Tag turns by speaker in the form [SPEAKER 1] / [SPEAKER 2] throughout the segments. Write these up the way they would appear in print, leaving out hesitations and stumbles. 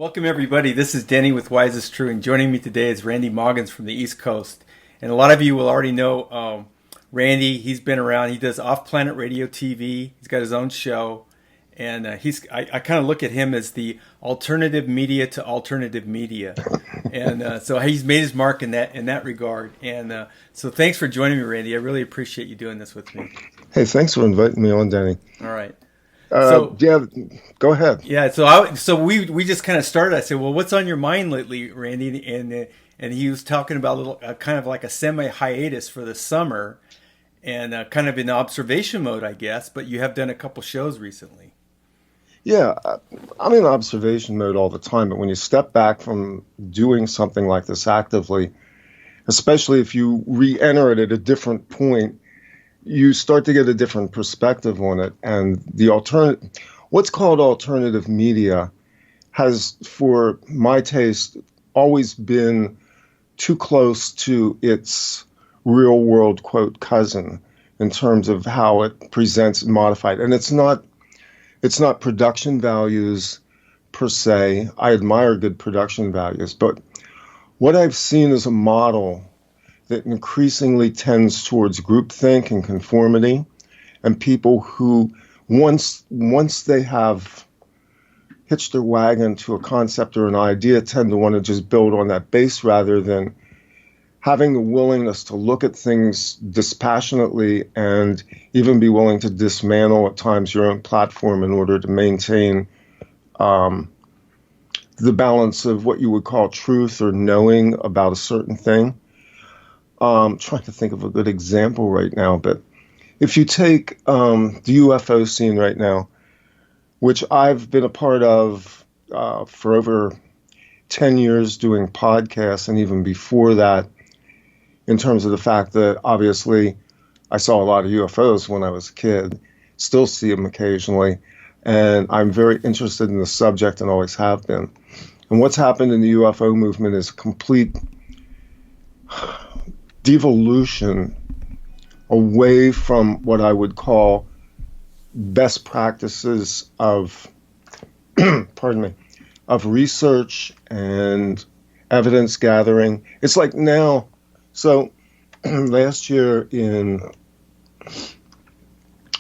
[SPEAKER 1] Welcome, everybody. This is Denny with Wise is True, and joining me today is Randy Maugans from the East Coast. And a lot of you will already know Randy. He's been around. He does OffPlanet radio TV. He's got his own show. And I kind of look at him as the alternative media to alternative media. And so he's made his mark in that regard. And so thanks for joining me, Randy. I really appreciate you doing this with me.
[SPEAKER 2] Hey, thanks for inviting me on, Denny.
[SPEAKER 1] All right.
[SPEAKER 2] Yeah, go ahead.
[SPEAKER 1] Yeah, so we just kind of started. I said, well, what's on your mind lately, Randy? And he was talking about a little kind of like a semi-hiatus for the summer, and kind of in observation mode, I guess. But you have done a couple shows recently.
[SPEAKER 2] Yeah, I'm in observation mode all the time. But when you step back from doing something like this actively, especially if you re-enter it at a different point, you start to get a different perspective on it. And what's called alternative media has, for my taste, always been too close to its real world, quote, cousin in terms of how it presents modified. And it's not production values per se. I admire good production values, but what I've seen is a model that increasingly tends towards groupthink and conformity, and people who, once they have hitched their wagon to a concept or an idea, tend to want to just build on that base rather than having the willingness to look at things dispassionately and even be willing to dismantle at times your own platform in order to maintain the balance of what you would call truth or knowing about a certain thing. I'm trying to think of a good example right now, but if you take the UFO scene right now, which I've been a part of for over 10 years doing podcasts, and even before that, in terms of the fact that obviously I saw a lot of UFOs when I was a kid, still see them occasionally, and I'm very interested in the subject and always have been. And what's happened in the UFO movement is a complete devolution away from what I would call best practices of of research and evidence gathering. It's like now, so last year in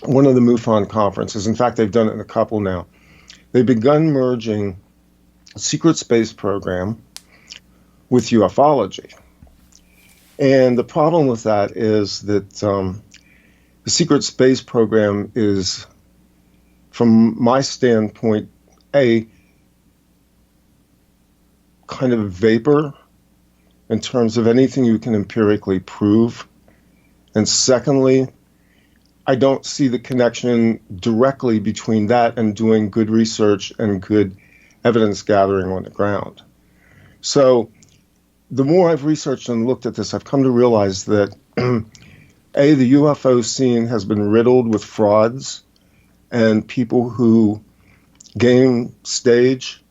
[SPEAKER 2] one of the MUFON conferences, in fact, they've done it in a couple now, they've begun merging a secret space program with ufology. And the problem with that is that the secret space program is, from my standpoint, a kind of vapor in terms of anything you can empirically prove. And secondly, I don't see the connection directly between that and doing good research and good evidence gathering on the ground. So the more I've researched and looked at this, I've come to realize that the UFO scene has been riddled with frauds and people who game stage,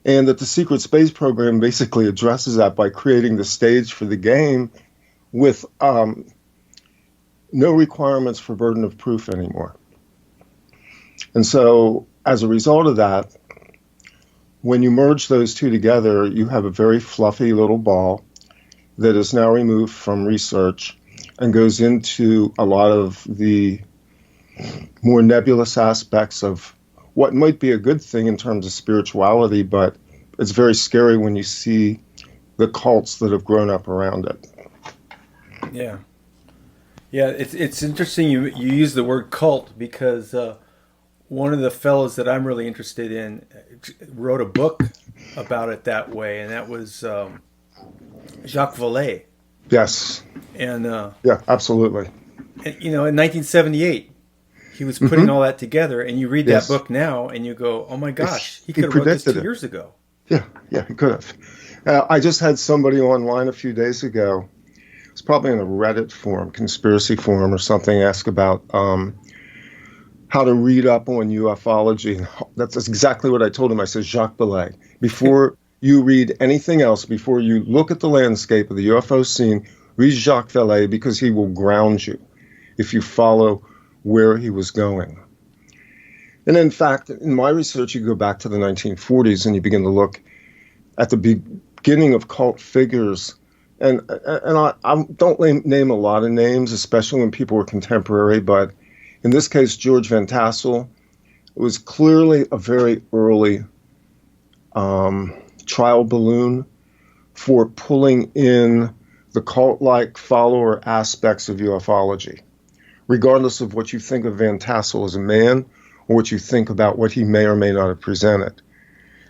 [SPEAKER 2] and that the secret space program basically addresses that by creating the stage for the game with no requirements for burden of proof anymore. And so as a result of that, when you merge those two together, you have a very fluffy little ball that is now removed from research and goes into a lot of the more nebulous aspects of what might be a good thing in terms of spirituality, but it's very scary when you see the cults that have grown up around it.
[SPEAKER 1] Yeah. Yeah, it's interesting you use the word cult because one of the fellows that I'm really interested in wrote a book about it that way, and that was Jacques Vallée.
[SPEAKER 2] Yes.
[SPEAKER 1] And
[SPEAKER 2] yeah, absolutely.
[SPEAKER 1] And, in 1978, he was putting all that together, and you read that book now, and you go, "Oh my gosh, he could have wrote this 2 years ago."
[SPEAKER 2] Yeah, he could have. I just had somebody online a few days ago. It was probably in a Reddit forum, conspiracy forum or something, ask about how to read up on ufology. That's exactly what I told him. I said, Jacques Vallée, before you read anything else, before you look at the landscape of the UFO scene, read Jacques Vallée, because he will ground you if you follow where he was going. And in fact, in my research, you go back to the 1940s and you begin to look at the beginning of cult figures. And I don't name a lot of names, especially when people were contemporary, but in this case, George Van Tassel was clearly a very early trial balloon for pulling in the cult-like follower aspects of ufology, regardless of what you think of Van Tassel as a man or what you think about what he may or may not have presented.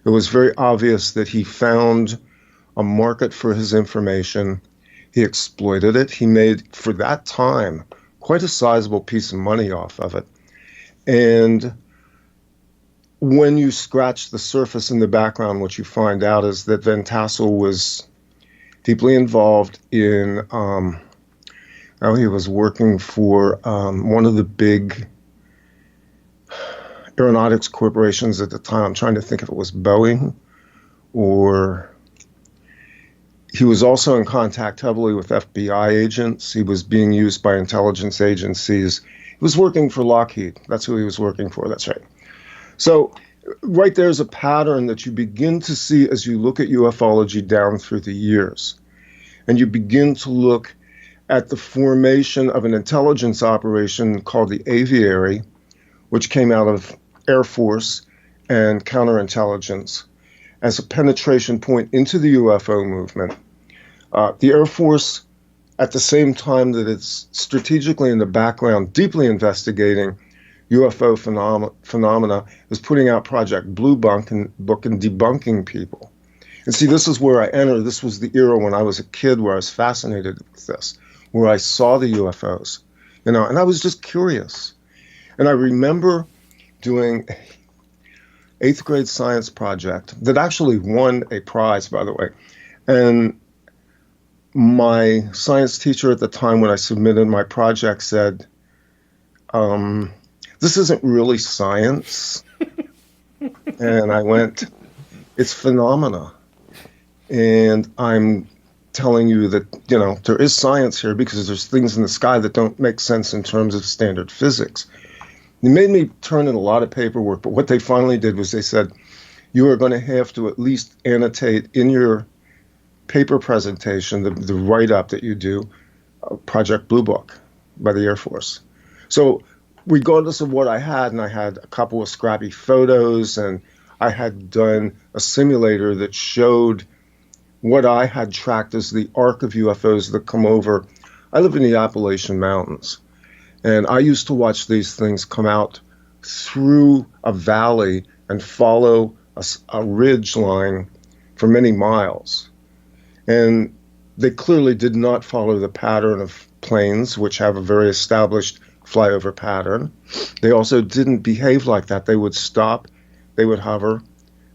[SPEAKER 2] It was very obvious that he found a market for his information. He exploited it. He made, for that time, quite a sizable piece of money off of it. And when you scratch the surface in the background, what you find out is that Van Tassel was deeply involved in, he was working for one of the big aeronautics corporations at the time. I'm trying to think if it was Boeing, or he was also in contact heavily with FBI agents. He was being used by intelligence agencies. He was working for Lockheed. That's who he was working for. That's right. So right there's a pattern that you begin to see as you look at ufology down through the years. And you begin to look at the formation of an intelligence operation called the Aviary, which came out of Air Force and counterintelligence as a penetration point into the UFO movement. The Air Force, at the same time that it's strategically in the background, deeply investigating UFO phenomena, is putting out Project Blue Book and debunking people. And see, this is where I enter. This was the era when I was a kid where I was fascinated with this, where I saw the UFOs, and I was just curious. And I remember doing an 8th grade science project that actually won a prize, by the way. And my science teacher at the time, when I submitted my project, said, this isn't really science. And I went, it's phenomena. And I'm telling you that, there is science here because there's things in the sky that don't make sense in terms of standard physics. They made me turn in a lot of paperwork, but what they finally did was they said, you are going to have to at least annotate in your paper presentation, the write-up that you do, Project Blue Book by the Air Force. So regardless of what I had, and I had a couple of scrappy photos, and I had done a simulator that showed what I had tracked as the arc of UFOs that come over. I live in the Appalachian Mountains, and I used to watch these things come out through a valley and follow a ridge line for many miles. And they clearly did not follow the pattern of planes, which have a very established flyover pattern. They also didn't behave like that. They would stop, they would hover,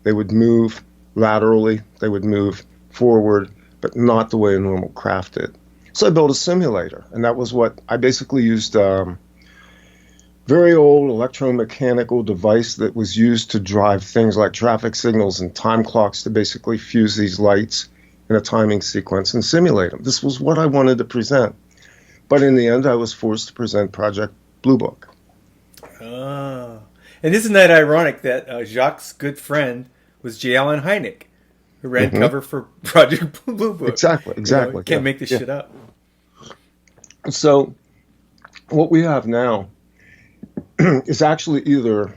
[SPEAKER 2] they would move laterally, they would move forward, but not the way a normal craft did. So I built a simulator, and that was what I basically used. Very old electromechanical device that was used to drive things like traffic signals and time clocks to basically fuse these lights in a timing sequence and simulate them. This was what I wanted to present. But in the end, I was forced to present Project Blue Book.
[SPEAKER 1] Ah. And isn't that ironic that Jacques' good friend was J. Allen Hynek, who ran cover for Project Blue Book?
[SPEAKER 2] Exactly.
[SPEAKER 1] Can't make this shit up.
[SPEAKER 2] So what we have now is actually either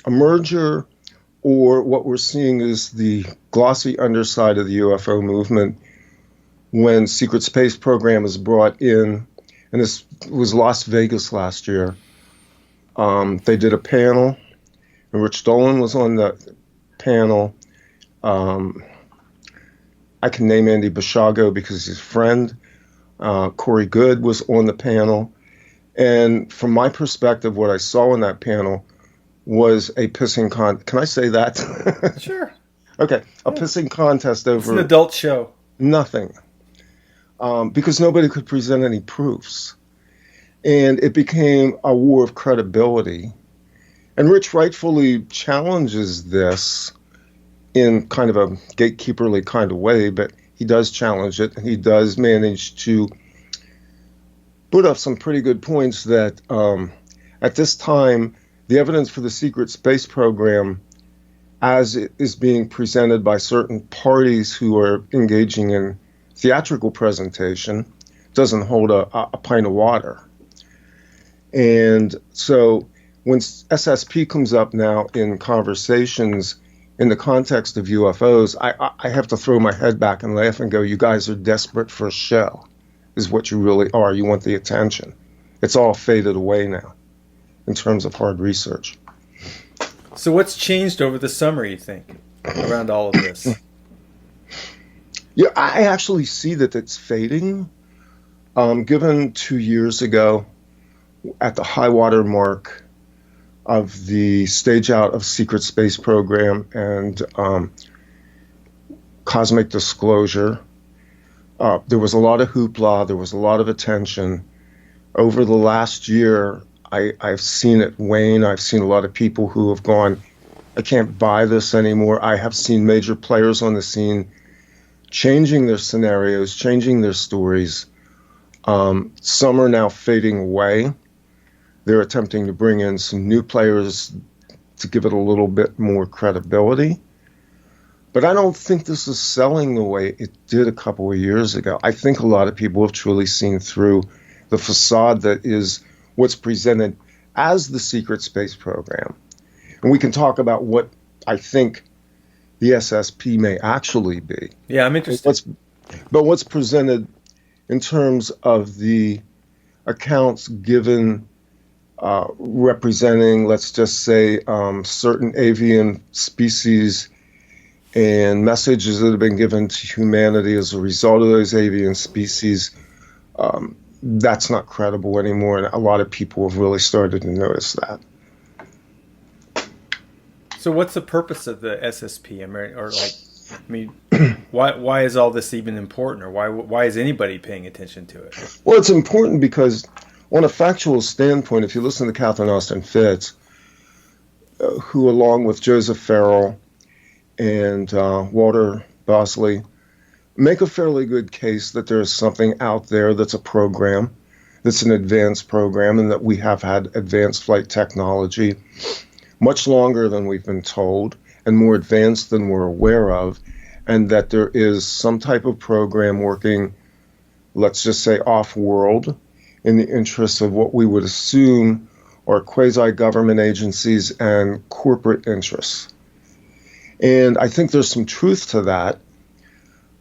[SPEAKER 2] a merger, or what we're seeing is the glossy underside of the UFO movement when secret space program is brought in. And this was Las Vegas last year. They did a panel, and Rich Dolan was on the panel. I can name Andy Bashago because he's a friend. Corey Good was on the panel. And from my perspective, what I saw in that panel was a pissing Can I say that?
[SPEAKER 1] Sure.
[SPEAKER 2] Okay. A pissing contest over...
[SPEAKER 1] It's an adult show.
[SPEAKER 2] Nothing. Because nobody could present any proofs. And it became a war of credibility. And Rich rightfully challenges this in kind of a gatekeeperly kind of way, but he does challenge it. He does manage to put up some pretty good points that at this time, the evidence for the secret space program, as it is being presented by certain parties who are engaging in theatrical presentation, doesn't hold a pint of water. And so when SSP comes up now in conversations in the context of UFOs, I have to throw my head back and laugh and go, you guys are desperate for a show, is what you really are. You want the attention. It's all faded away now in terms of hard research.
[SPEAKER 1] So what's changed over the summer, you think, around all of this?
[SPEAKER 2] Yeah, I actually see that it's fading. Given 2 years ago, at the high water mark of the stage out of secret space program and cosmic disclosure, there was a lot of hoopla, there was a lot of attention. Over the last year, I've seen it wane. I've seen a lot of people who have gone, I can't buy this anymore. I have seen major players on the scene changing their scenarios, changing their stories. Some are now fading away. They're attempting to bring in some new players to give it a little bit more credibility. But I don't think this is selling the way it did a couple of years ago. I think a lot of people have truly seen through the facade that is what's presented as the secret space program. And we can talk about what I think the SSP may actually be.
[SPEAKER 1] Yeah, I'm interested.
[SPEAKER 2] But what's presented in terms of the accounts given representing, let's just say, certain avian species and messages that have been given to humanity as a result of those avian species, that's not credible anymore, and a lot of people have really started to notice that.
[SPEAKER 1] So what's the purpose of the SSP? Why is all this even important, or why is anybody paying attention to it?
[SPEAKER 2] Well, it's important because on a factual standpoint, if you listen to Catherine Austin Fitts, who along with Joseph Farrell and Walter Bosley make a fairly good case that there is something out there that's a program, that's an advanced program, and that we have had advanced flight technology much longer than we've been told and more advanced than we're aware of, and that there is some type of program working, let's just say, off-world in the interests of what we would assume are quasi-government agencies and corporate interests. And I think there's some truth to that.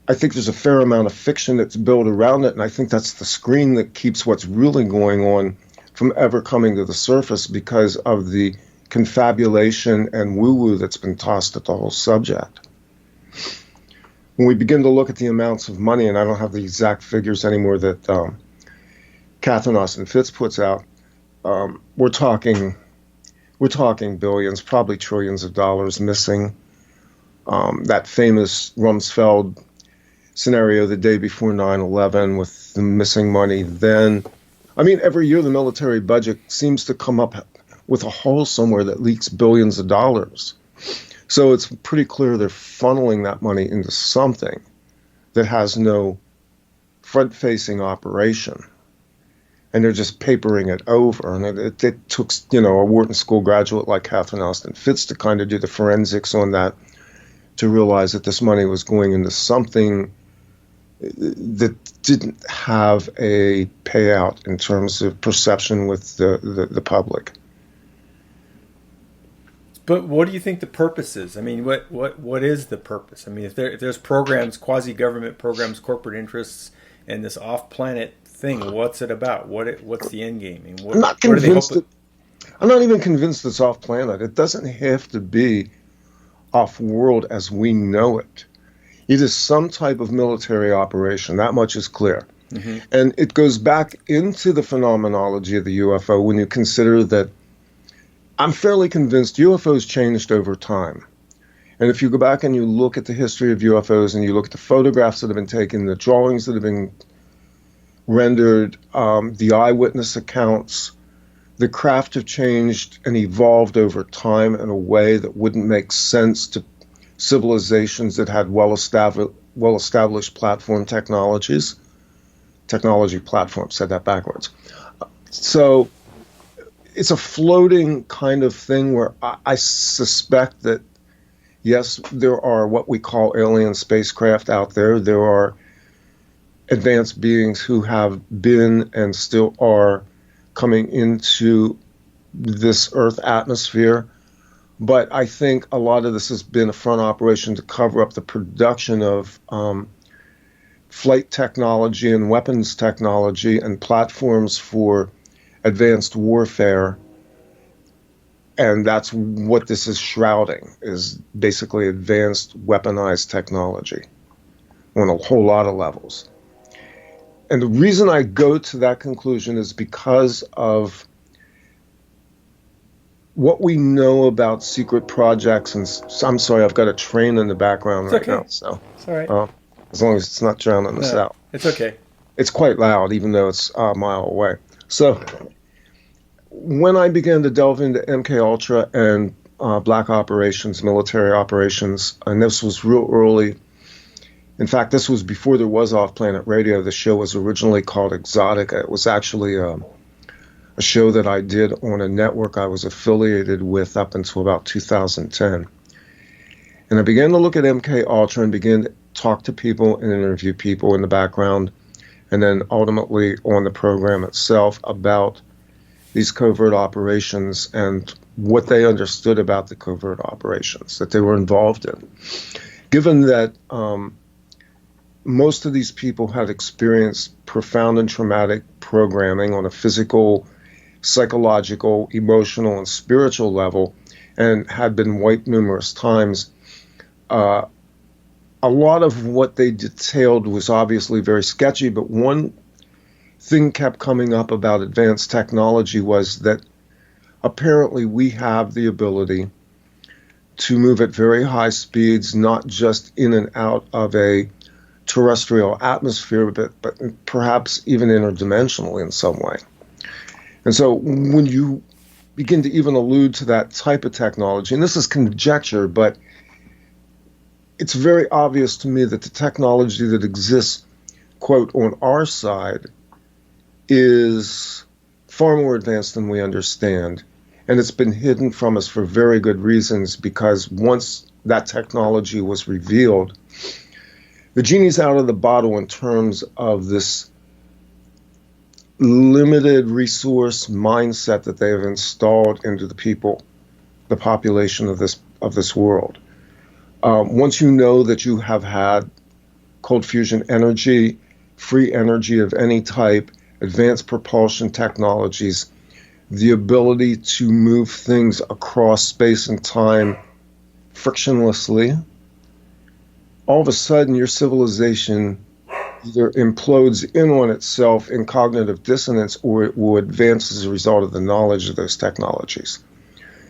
[SPEAKER 2] I think there's a fair amount of fiction that's built around it, and I think that's the screen that keeps what's really going on from ever coming to the surface because of the confabulation and woo-woo that's been tossed at the whole subject. When we begin to look at the amounts of money, and I don't have the exact figures anymore that Catherine Austin Fitts puts out, we're talking billions, probably trillions of dollars missing. That famous Rumsfeld scenario the day before 9/11 with the missing money then. I mean, every year the military budget seems to come up with a hole somewhere that leaks billions of dollars. So it's pretty clear they're funneling that money into something that has no front-facing operation. And they're just papering it over. And it took, a Wharton School graduate like Catherine Austin Fitts to kind of do the forensics on that to realize that this money was going into something that didn't have a payout in terms of perception with the public.
[SPEAKER 1] But what do you think the purpose is? I mean, what is the purpose? I mean, if there's programs, quasi-government programs, corporate interests, and this off-planet thing, what's it about? What's the end game? I mean,
[SPEAKER 2] I'm not convinced. I'm not even convinced it's off-planet. It doesn't have to be off-world as we know it. It is some type of military operation. That much is clear. Mm-hmm. And it goes back into the phenomenology of the UFO when you consider that I'm fairly convinced UFOs changed over time. And if you go back and you look at the history of UFOs and you look at the photographs that have been taken, the drawings that have been rendered, the eyewitness accounts, the craft have changed and evolved over time in a way that wouldn't make sense to civilizations that had well-established platform technology platforms, said that backwards. So it's a floating kind of thing where I suspect that, yes, there are what we call alien spacecraft out there. There are advanced beings who have been and still are coming into this Earth atmosphere. But I think a lot of this has been a front operation to cover up the production of flight technology and weapons technology and platforms for advanced warfare. And that's what this is shrouding, is basically advanced weaponized technology on a whole lot of levels. And the reason I go to that conclusion is because of what we know about secret projects. And I'm sorry, I've got a train in the background
[SPEAKER 1] It's
[SPEAKER 2] right
[SPEAKER 1] okay.
[SPEAKER 2] now. So
[SPEAKER 1] It's all right.
[SPEAKER 2] as long as it's not drowning us out.
[SPEAKER 1] It's okay.
[SPEAKER 2] It's quite loud, even though it's a mile away. So when I began to delve into MKUltra and black operations, military operations, and this was real early. In fact, this was before there was OffPlanet Radio. The show was originally called Exotica. It was actually a show that I did on a network I was affiliated with up until about 2010. And I began to look at MKUltra and began to talk to people and interview people in the background, and then ultimately on the program itself about these covert operations and what they understood about the covert operations that they were involved in. Given that most of these people had experienced profound and traumatic programming on a physical, psychological, emotional, and spiritual level, and had been wiped numerous times, a lot of what they detailed was obviously very sketchy, but one thing kept coming up about advanced technology was that apparently we have the ability to move at very high speeds, not just in and out of a terrestrial atmosphere, but perhaps even interdimensionally in some way. And so when you begin to even allude to that type of technology, and this is conjecture, but it's very obvious to me that the technology that exists, quote, on our side is far more advanced than we understand. And it's been hidden from us for very good reasons, because once that technology was revealed, the genie's out of the bottle in terms of this limited resource mindset that they have installed into the people, the population of this world. Once you know that you have had cold fusion energy, free energy of any type, advanced propulsion technologies, the ability to move things across space and time frictionlessly, all of a sudden your civilization either implodes in on itself in cognitive dissonance, or it will advance as a result of the knowledge of those technologies.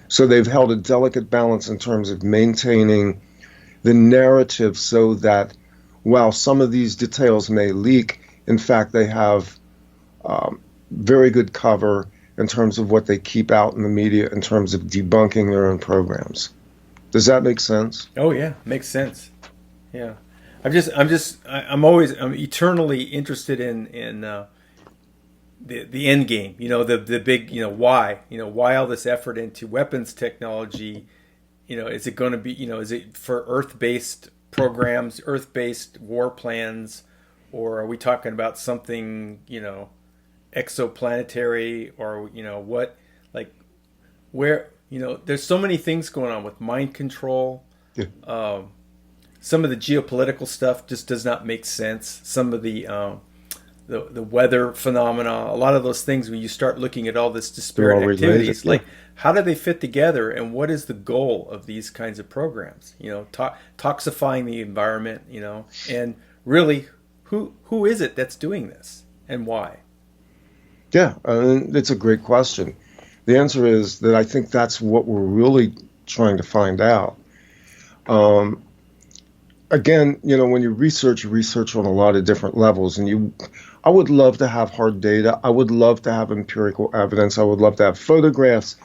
[SPEAKER 2] So they've held a delicate balance in terms of maintaining the narrative so that while some of these details may leak, in fact, they have very good cover in terms of what they keep out in the media in terms of debunking their own programs. Does that make sense?
[SPEAKER 1] Oh yeah, makes sense. Yeah, I'm eternally interested in the end game. You know, the big, why all this effort into weapons technology. Is it going to be, is it for Earth-based programs, Earth-based war plans, or are we talking about something, exoplanetary, or, what, like, where, there's so many things going on with mind control. Yeah. Some of the geopolitical stuff just does not make sense. Some of the weather phenomena, a lot of those things, when you start looking at all this disparate activities, like, how do they fit together, and what is the goal of these kinds of programs? Toxifying the environment, and really, who is it that's doing this, and why?
[SPEAKER 2] Yeah, it's a great question. The answer is that I think that's what we're really trying to find out. Again, when you research on a lot of different levels, and I would love to have hard data. I would love to have empirical evidence. I would love to have photographs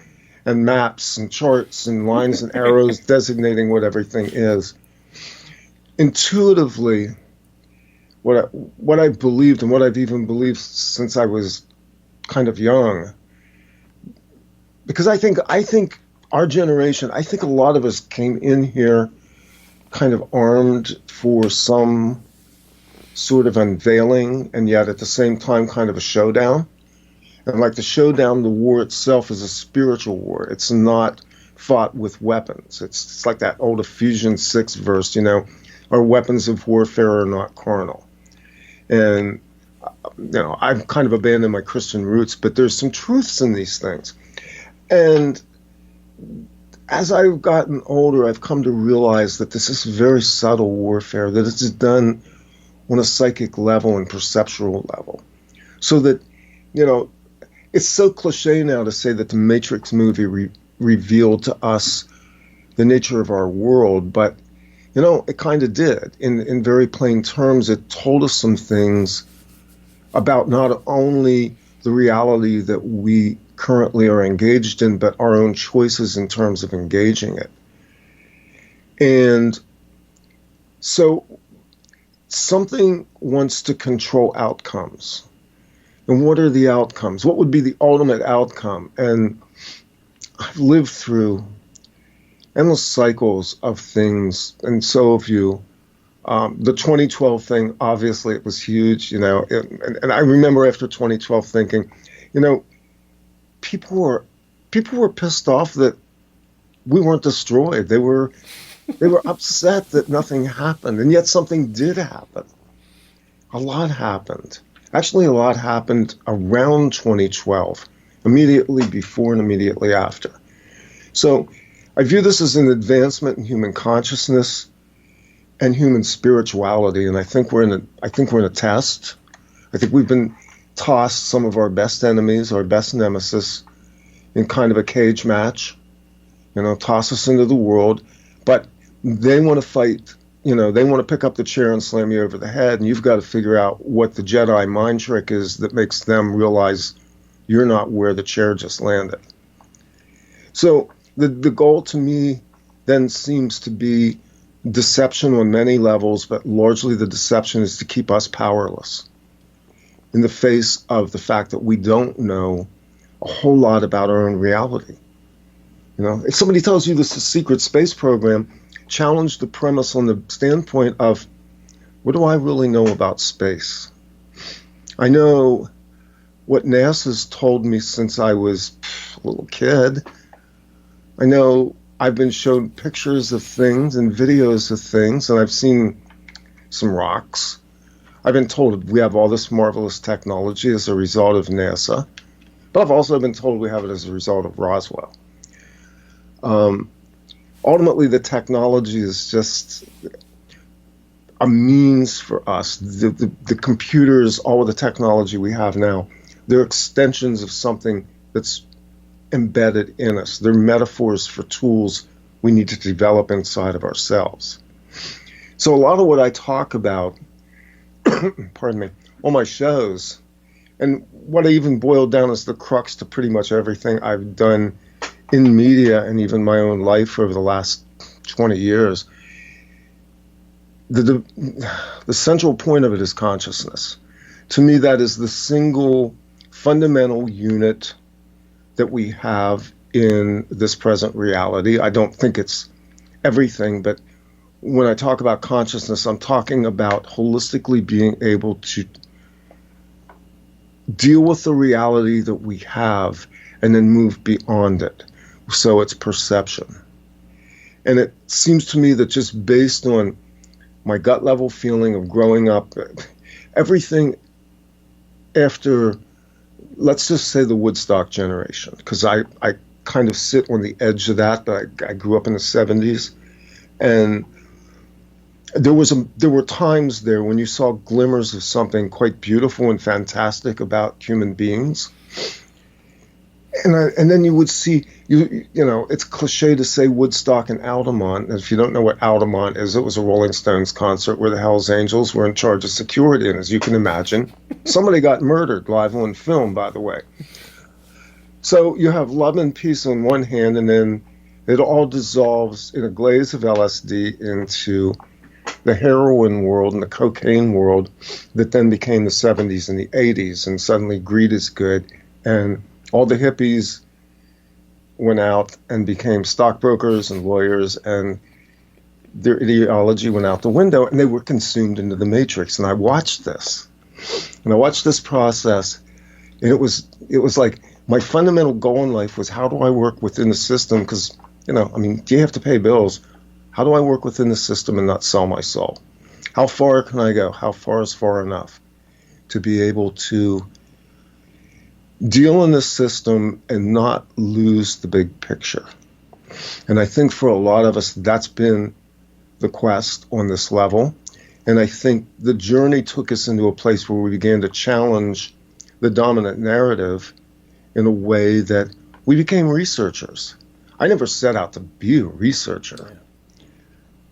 [SPEAKER 2] and maps and charts and lines and arrows designating what everything is. Intuitively, what I believed, and what I've even believed since I was kind of young, because I think our generation, I think a lot of us came in here kind of armed for some sort of unveiling, and yet at the same time kind of a showdown. And like the showdown, the war itself is a spiritual war. It's not fought with weapons. It's like that old Ephesians 6 verse, our weapons of warfare are not carnal. And, I've kind of abandoned my Christian roots, but there's some truths in these things. And as I've gotten older, I've come to realize that this is very subtle warfare, that it's done on a psychic level and perceptual level. So that, it's so cliche now to say that the Matrix movie revealed to us the nature of our world, but, it kind of did. In very plain terms, it told us some things about not only the reality that we currently are engaged in, but our own choices in terms of engaging it. And so something wants to control outcomes. And what are the outcomes? What would be the ultimate outcome? And I've lived through endless cycles of things, and so have you. The 2012 thing, obviously, it was huge, and I remember after 2012 thinking, people were pissed off that we weren't destroyed. They were upset that nothing happened, and yet something did happen. A lot happened. Actually, a lot happened around 2012, immediately before and immediately after. So I view this as an advancement in human consciousness and human spirituality, and I think we're in a test. I think we've been tossed some of our best enemies, our best nemesis, in kind of a cage match. Toss us into the world, but they want to fight. They want to pick up the chair and slam you over the head, and you've got to figure out what the Jedi mind trick is that makes them realize you're not where the chair just landed. So the goal to me then seems to be deception on many levels, but largely the deception is to keep us powerless in the face of the fact that we don't know a whole lot about our own reality. If somebody tells you this is a secret space program, challenge the premise on the standpoint of, what do I really know about space? I know what NASA's told me since I was a little kid. I know I've been shown pictures of things and videos of things, and I've seen some rocks. I've been told we have all this marvelous technology as a result of NASA, but I've also been told we have it as a result of Roswell. Ultimately, the technology is just a means for us. The computers, all of the technology we have now, they're extensions of something that's embedded in us. They're metaphors for tools we need to develop inside of ourselves. So a lot of what I talk about, pardon me, on my shows, and what I even boiled down as the crux to pretty much everything I've done in media and even my own life over the last 20 years, the central point of it is consciousness. To me, that is the single fundamental unit that we have in this present reality. I don't think it's everything, but when I talk about consciousness, I'm talking about holistically being able to deal with the reality that we have and then move beyond it. So it's perception. And it seems to me that just based on my gut level feeling of growing up, everything after, let's just say the Woodstock generation, because I kind of sit on the edge of that, but I grew up in the 70s. And there were times there when you saw glimmers of something quite beautiful and fantastic about human beings. And then you would see, it's cliche to say Woodstock and Altamont. And if you don't know what Altamont is, it was a Rolling Stones concert where the Hells Angels were in charge of security. And as you can imagine, somebody got murdered live on film, by the way. So you have love and peace on one hand, and then it all dissolves in a glaze of LSD into the heroin world and the cocaine world that then became the 70s and the 80s. And suddenly greed is good. And all the hippies went out and became stockbrokers and lawyers, and their ideology went out the window, and they were consumed into the matrix. And I watched this, process, and it was like my fundamental goal in life was, how do I work within the system? Because, do you have to pay bills? How do I work within the system and not sell my soul? How far can I go? How far is far enough to be able to deal in this system and not lose the big picture? And I think for a lot of us, that's been the quest on this level. And I think the journey took us into a place where we began to challenge the dominant narrative in a way that we became researchers. I never set out to be a researcher.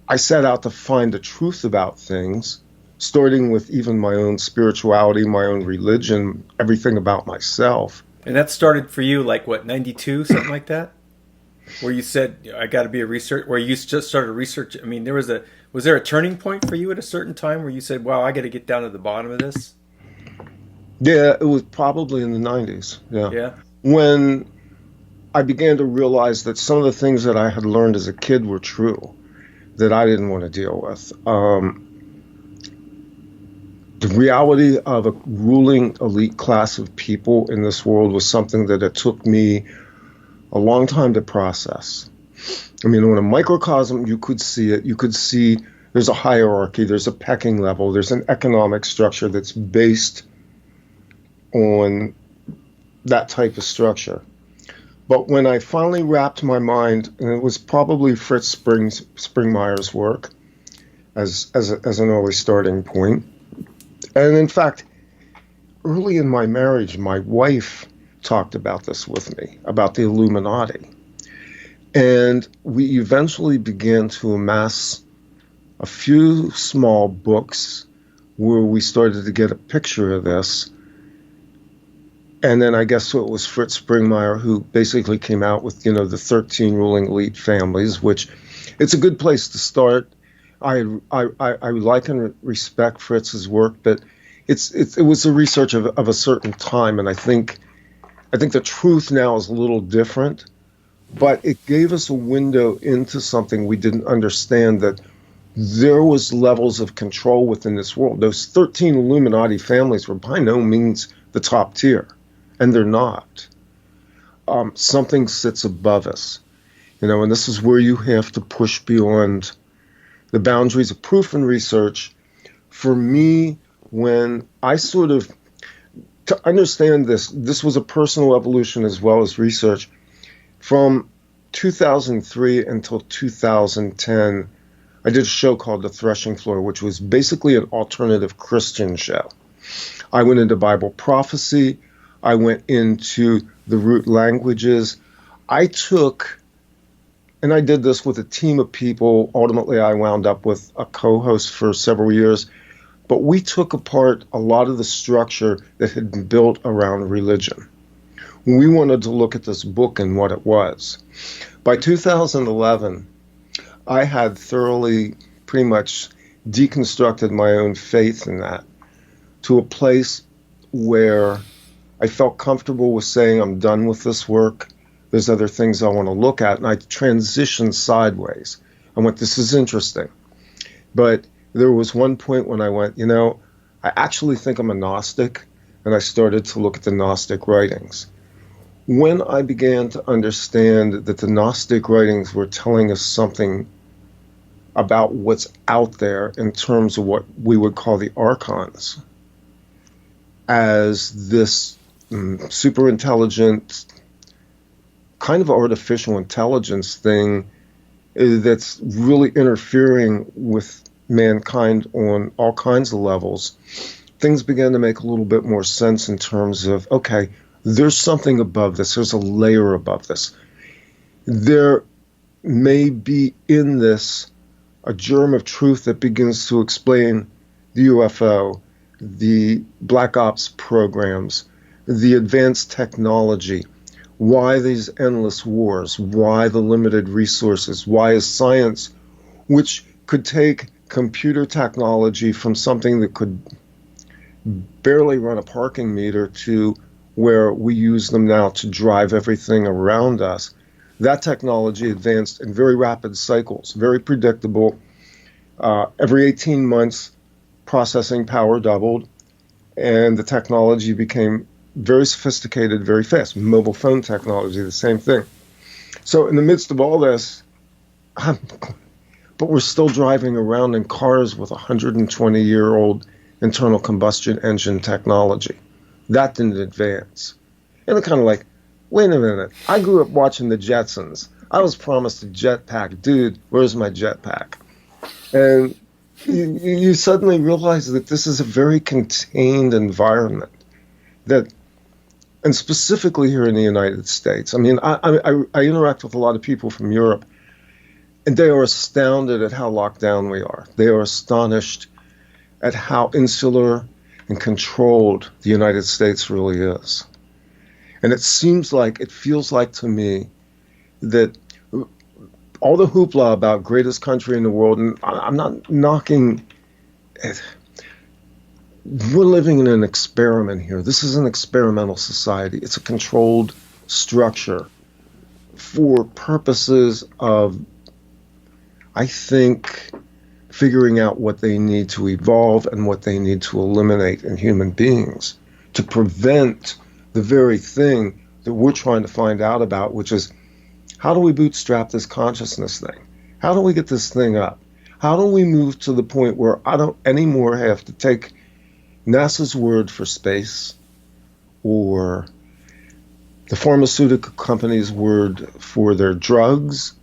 [SPEAKER 2] I set out to find the truth about things, starting with even my own spirituality, my own religion, everything about myself.
[SPEAKER 1] And that started for you, like, what, 92, something like that? Where you said, I got to be a researcher, where you just started research. I mean, was there a turning point for you at a certain time where you said, wow, I got to get down to the bottom of this?
[SPEAKER 2] Yeah, it was probably in the 90s.
[SPEAKER 1] Yeah.
[SPEAKER 2] When I began to realize that some of the things that I had learned as a kid were true, that I didn't want to deal with. The reality of a ruling elite class of people in this world was something that it took me a long time to process. I mean, in a microcosm, you could see it. You could see there's a hierarchy, there's a pecking level, there's an economic structure that's based on that type of structure. But when I finally wrapped my mind, and it was probably Fritz Springmeier's work as an early starting point. And in fact, early in my marriage, my wife talked about this with me, about the Illuminati. And we eventually began to amass a few small books where we started to get a picture of this. And then I guess it was Fritz Springmeier who basically came out with, the 13 ruling elite families, which it's a good place to start. I like and respect Fritz's work, but it was the research of a certain time, and I think the truth now is a little different, but it gave us a window into something we didn't understand, that there was levels of control within this world. Those 13 Illuminati families were by no means the top tier. And they're not. Something sits above us, and this is where you have to push beyond the boundaries of proof and research. For me, when I to understand this was a personal evolution as well as research. From 2003 until 2010, I did a show called The Threshing Floor, which was basically an alternative Christian show. I went into Bible prophecy. I went into the root languages. I did this with a team of people. Ultimately, I wound up with a co-host for several years. But we took apart a lot of the structure that had been built around religion. We wanted to look at this book and what it was. By 2011, I had thoroughly pretty much deconstructed my own faith in that to a place where I felt comfortable with saying, I'm done with this work. There's other things I want to look at. And I transitioned sideways. I went, this is interesting. But there was one point when I went, I actually think I'm a Gnostic. And I started to look at the Gnostic writings. When I began to understand that the Gnostic writings were telling us something about what's out there in terms of what we would call the Archons, as this super intelligent, kind of artificial intelligence thing that's really interfering with mankind on all kinds of levels, things began to make a little bit more sense in terms of, okay, there's something above this. There's a layer above this. There may be in this a germ of truth that begins to explain the UFO, the Black Ops programs, the advanced technology, why these endless wars, why the limited resources, why is science, which could take computer technology from something that could barely run a parking meter to where we use them now to drive everything around us. That technology advanced in very rapid cycles, very predictable. Every 18 months, processing power doubled, and the technology became very sophisticated very fast. Mobile phone technology, the same thing. So in the midst of all this, but we're still driving around in cars with 120-year-old internal combustion engine technology. That didn't advance. And it's kind of like, wait a minute, I grew up watching the Jetsons. I was promised a jetpack. Dude, where's my jetpack? And you suddenly realize that this is a very contained environment. And specifically here in the United States. I mean, I interact with a lot of people from Europe, and they are astounded at how locked down we are. They are astonished at how insular and controlled the United States really is. And it feels like to me that all the hoopla about greatest country in the world, and I'm not knocking it. We're living in an experiment here. This is an experimental society. It's a controlled structure for purposes of, I think, figuring out what they need to evolve and what they need to eliminate in human beings to prevent the very thing that we're trying to find out about, which is, how do we bootstrap this consciousness thing? How do we get this thing up? How do we move to the point where I don't anymore have to take NASA's word for space or the pharmaceutical company's word for their drugs?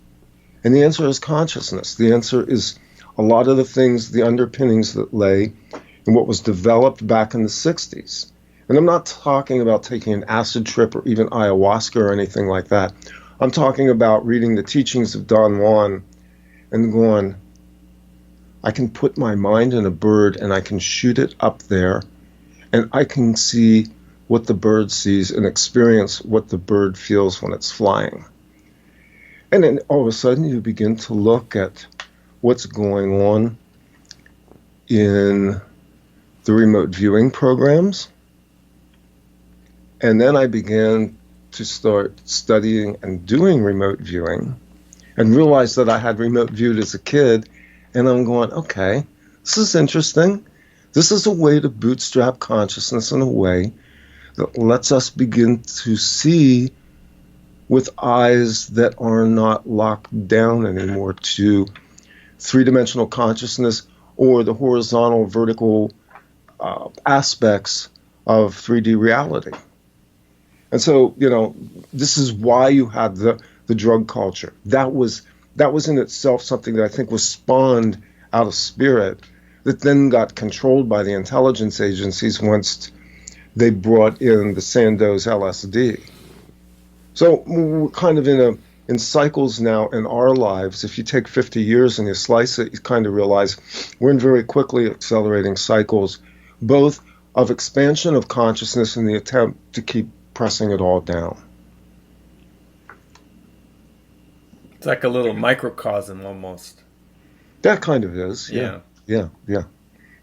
[SPEAKER 2] And the answer is consciousness. The answer is a lot of the things, the underpinnings that lay in what was developed back in the 60s. And I'm not talking about taking an acid trip or even ayahuasca or anything like that. I'm talking about reading the teachings of Don Juan and going, I can put my mind in a bird and I can shoot it up there and I can see what the bird sees and experience what the bird feels when it's flying. And then all of a sudden you begin to look at what's going on in the remote viewing programs. And then I began to start studying and doing remote viewing and realized that I had remote viewed as a kid. And I'm going, okay, this is interesting. This is a way to bootstrap consciousness in a way that lets us begin to see with eyes that are not locked down anymore to three-dimensional consciousness or the horizontal, vertical aspects of 3D reality. And so, this is why you had the drug culture. That was in itself something that I think was spawned out of spirit that then got controlled by the intelligence agencies once they brought in the Sandoz LSD. So we're kind of in cycles now in our lives. If you take 50 years and you slice it, you kind of realize we're in very quickly accelerating cycles, both of expansion of consciousness and the attempt to keep pressing it all down.
[SPEAKER 1] It's like a little microcosm almost.
[SPEAKER 2] That kind of is. Yeah.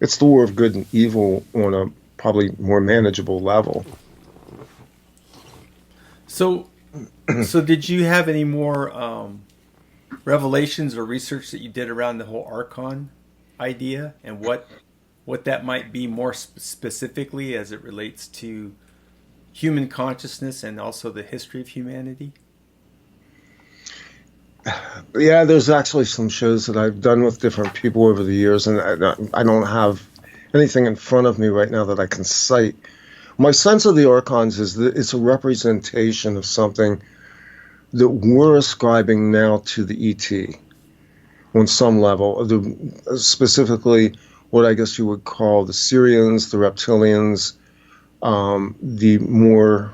[SPEAKER 2] It's the war of good and evil on a probably more manageable level.
[SPEAKER 1] So did you have any more revelations or research that you did around the whole Archon idea and what that might be more specifically as it relates to human consciousness and also the history of humanity?
[SPEAKER 2] Yeah, there's actually some shows that I've done with different people over the years, and I don't have anything in front of me right now that I can cite. My sense of the Archons is that it's a representation of something that we're ascribing now to the ET on some level, specifically what I guess you would call the Syrians, the reptilians, the more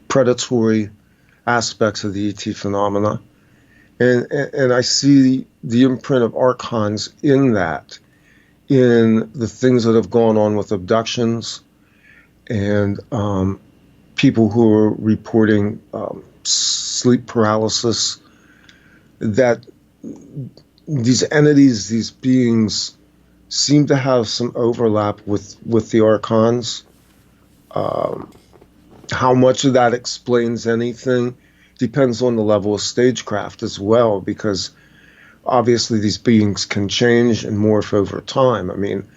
[SPEAKER 2] predatory aspects of the ET phenomena. And I see the imprint of Archons in that, in the things that have gone on with abductions and people who are reporting sleep paralysis, that these entities, these beings, seem to have some overlap with the Archons. How much of that explains anything depends on the level of stagecraft as well, because obviously these beings can change and morph over time. I mean,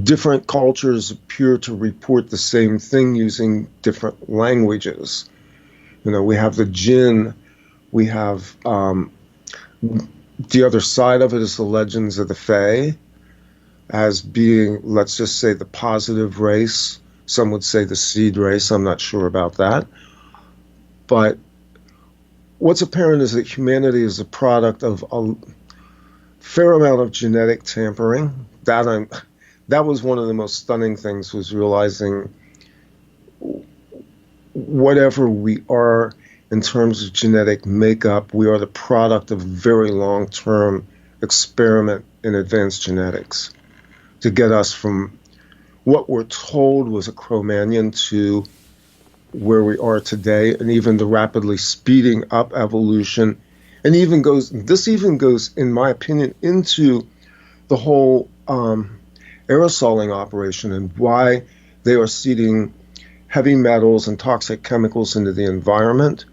[SPEAKER 2] different cultures appear to report the same thing using different languages. You know, we have the jinn, we have the other side of it is the legends of the Fae as being, let's just say, the positive race. Some would say the seed race. I'm not sure about that. But what's apparent is that humanity is a product of a fair amount of genetic tampering. That was one of the most stunning things, was realizing whatever we are in terms of genetic makeup, we are the product of very long-term experiment in advanced genetics to get us from what we're told was a Cro-Magnon to where we are today, and even the rapidly speeding up evolution. And this even goes, in my opinion, into the whole aerosoling operation and why they are seeding heavy metals and toxic chemicals into the environment,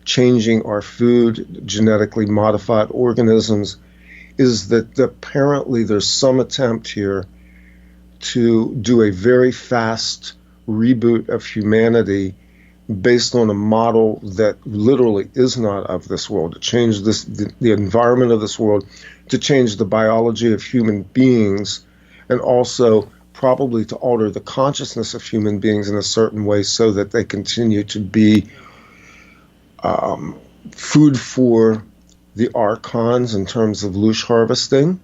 [SPEAKER 2] changing our food, genetically modified organisms, is that apparently there's some attempt here to do a very fast reboot of humanity based on a model that literally is not of this world, to change the environment of this world, to change the biology of human beings, and also probably to alter the consciousness of human beings in a certain way so that they continue to be food for the Archons in terms of loosh harvesting,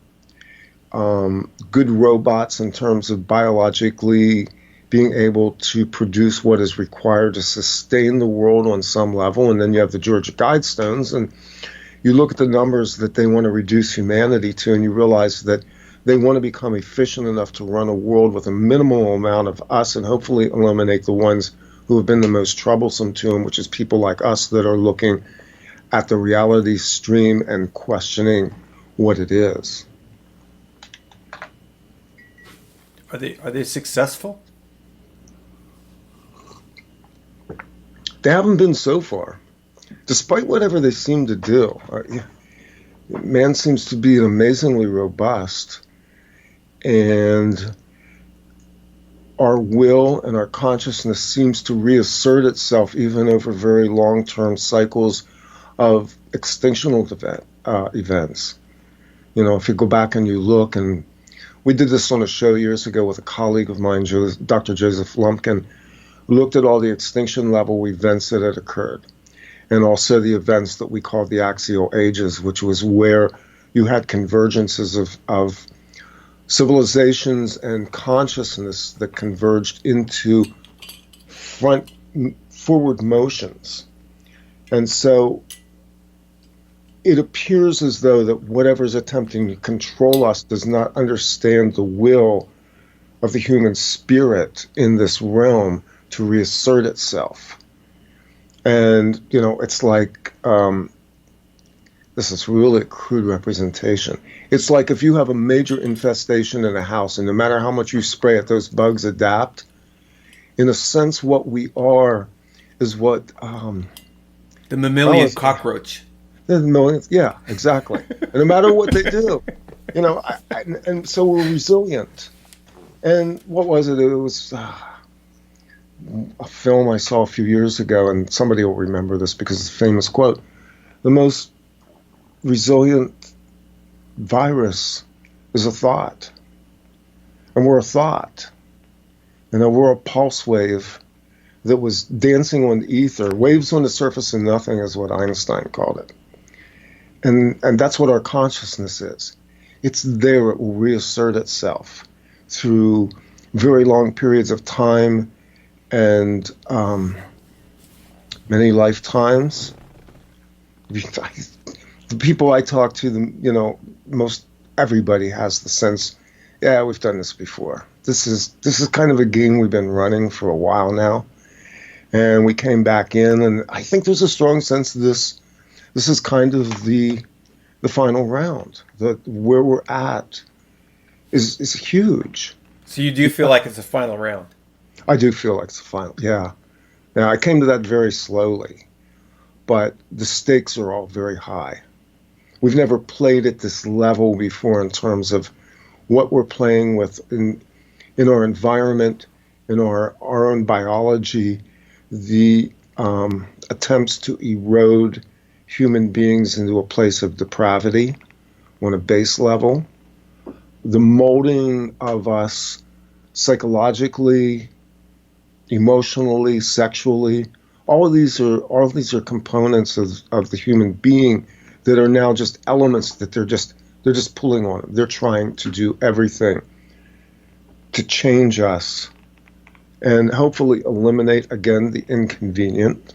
[SPEAKER 2] good robots in terms of biologically being able to produce what is required to sustain the world on some level. And then you have the Georgia Guidestones, and you look at the numbers that they want to reduce humanity to, and you realize that they want to become efficient enough to run a world with a minimal amount of us and hopefully eliminate the ones who have been the most troublesome to them, which is people like us that are looking at the reality stream and questioning what it is.
[SPEAKER 1] Are they successful?
[SPEAKER 2] They haven't been so far, despite whatever they seem to do. Man seems to be amazingly robust, and our will and our consciousness seems to reassert itself even over very long-term cycles of extinctional events. You know, if you go back and you look, and we did this on a show years ago with a colleague of mine, Dr. Joseph Lumpkin, who looked at all the extinction level events that had occurred, and also the events that we call the axial ages, which was where you had convergences of civilizations and consciousness that converged into forward motions. And so it appears as though that whatever's attempting to control us does not understand the will of the human spirit in this realm to reassert itself. And, you know, it's like, this is really a crude representation. It's like if you have a major infestation in a house, and no matter how much you spray it, those bugs adapt. In a sense, what we are is what...
[SPEAKER 1] the mammalian cockroach.
[SPEAKER 2] Yeah, exactly. And no matter what they do, you know, and so we're resilient. And what was it? It was a film I saw a few years ago, and somebody will remember this because it's a famous quote. The most resilient virus is a thought. And we're a thought. You know, we're a pulse wave that was dancing on the ether. Waves on the surface of nothing is what Einstein called it. And that's what our consciousness is. It's there. It will reassert itself through very long periods of time and many lifetimes. The people I talk to, you know, most everybody has the sense, yeah, we've done this before. This is kind of a game we've been running for a while now, and we came back in, and I think there's a strong sense of this. This is kind of the final round. That where we're at is huge.
[SPEAKER 1] So you do feel like it's a final round?
[SPEAKER 2] I do feel like it's the final. Yeah. Now, I came to that very slowly, but the stakes are all very high. We've never played at this level before in terms of what we're playing with in our environment, in our own biology, the attempts to erode human beings into a place of depravity on a base level, the molding of us psychologically, emotionally, sexually. All of these are components of the human being that are now just elements that they're just pulling on. They're trying to do everything to change us and hopefully eliminate again the inconvenient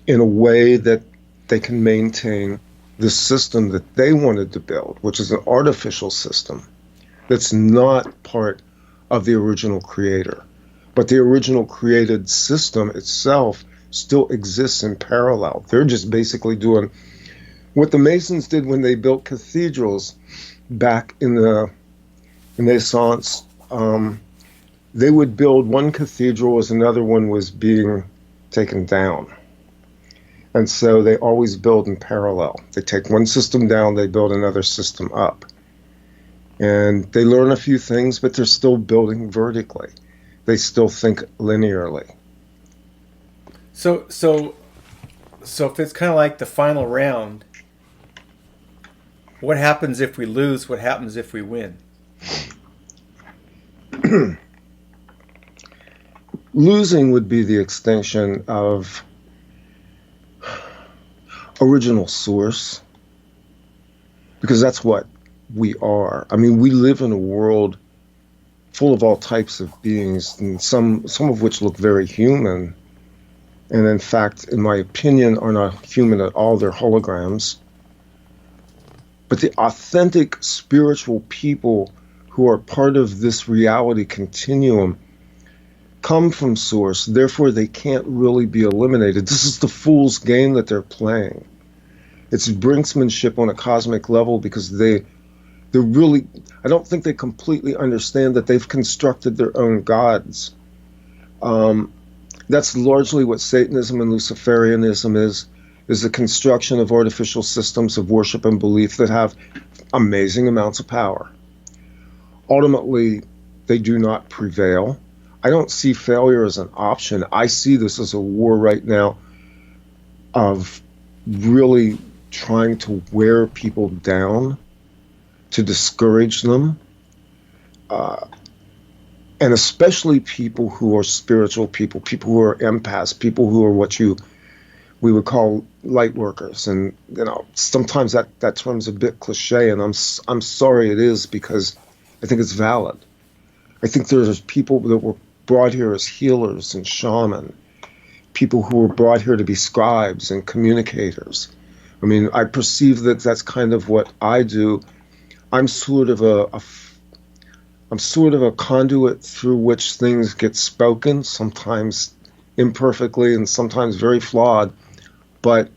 [SPEAKER 2] in a way that they can maintain the system that they wanted to build, which is an artificial system that's not part of the original creator. But the original created system itself still exists in parallel. They're just basically doing what the Masons did when they built cathedrals back in the Renaissance. They would build one cathedral as another one was being taken down. And so they always build in parallel. They take one system down, they build another system up. And they learn a few things, but they're still building vertically. They still think linearly.
[SPEAKER 1] So if it's kind of like the final round, what happens if we lose? What happens if we win?
[SPEAKER 2] Losing would be the extinction of original source, because that's what we are. I mean, we live in a world full of all types of beings, and some of which look very human, and in fact, in my opinion, are not human at all. They're holograms. But the authentic spiritual people who are part of this reality continuum come from source, therefore they can't really be eliminated. This is the fool's game that they're playing. It's brinksmanship on a cosmic level, because they're really, I don't think they completely understand that they've constructed their own gods. That's largely what Satanism and Luciferianism is the construction of artificial systems of worship and belief that have amazing amounts of power. Ultimately, they do not prevail. I don't see failure as an option. I see this as a war right now of really trying to wear people down, to discourage them, and especially people who are spiritual people who are empaths, people who are what we would call light workers. And sometimes that term's a bit cliche, and I'm sorry it is, because I think it's valid. I think there's people that were brought here as healers and shaman, people who were brought here to be scribes and communicators. I mean, I perceive that that's kind of what I do. I'm sort of a conduit through which things get spoken, sometimes imperfectly and sometimes very flawed. But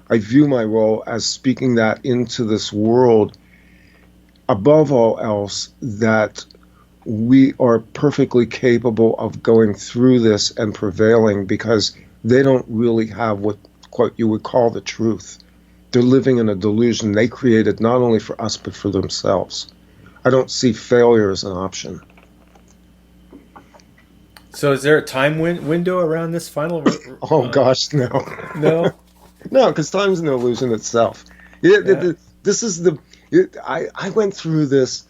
[SPEAKER 2] I view my role as speaking that into this world, above all else, that we are perfectly capable of going through this and prevailing, because they don't really have what you would call the truth. They're living in a delusion they created not only for us but for themselves. I don't see failure as an option.
[SPEAKER 1] So is there a time window around this final?
[SPEAKER 2] Oh gosh, no.
[SPEAKER 1] No?
[SPEAKER 2] No, because time's an illusion itself. This is I went through this.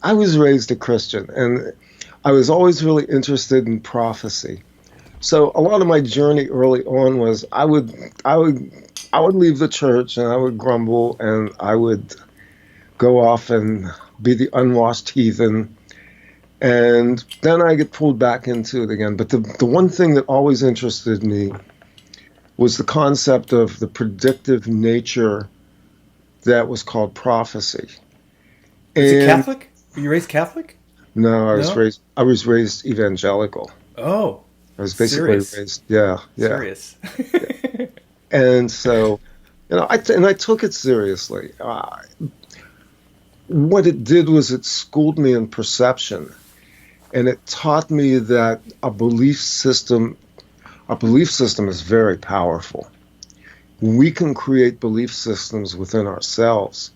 [SPEAKER 2] I was raised a Christian, and I was always really interested in prophecy. So a lot of my journey early on was I would leave the church and I would grumble and I would go off and be the unwashed heathen, and then I get pulled back into it again. But the one thing that always interested me was the concept of the predictive nature that was called prophecy.
[SPEAKER 1] Is it Catholic? Were you raised Catholic?
[SPEAKER 2] No, I was raised evangelical.
[SPEAKER 1] Oh,
[SPEAKER 2] I was basically raised, yeah.
[SPEAKER 1] Serious.
[SPEAKER 2] Yeah. And so, I took it seriously. What it did was it schooled me in perception. And it taught me that a belief system is very powerful. We can create belief systems within ourselves.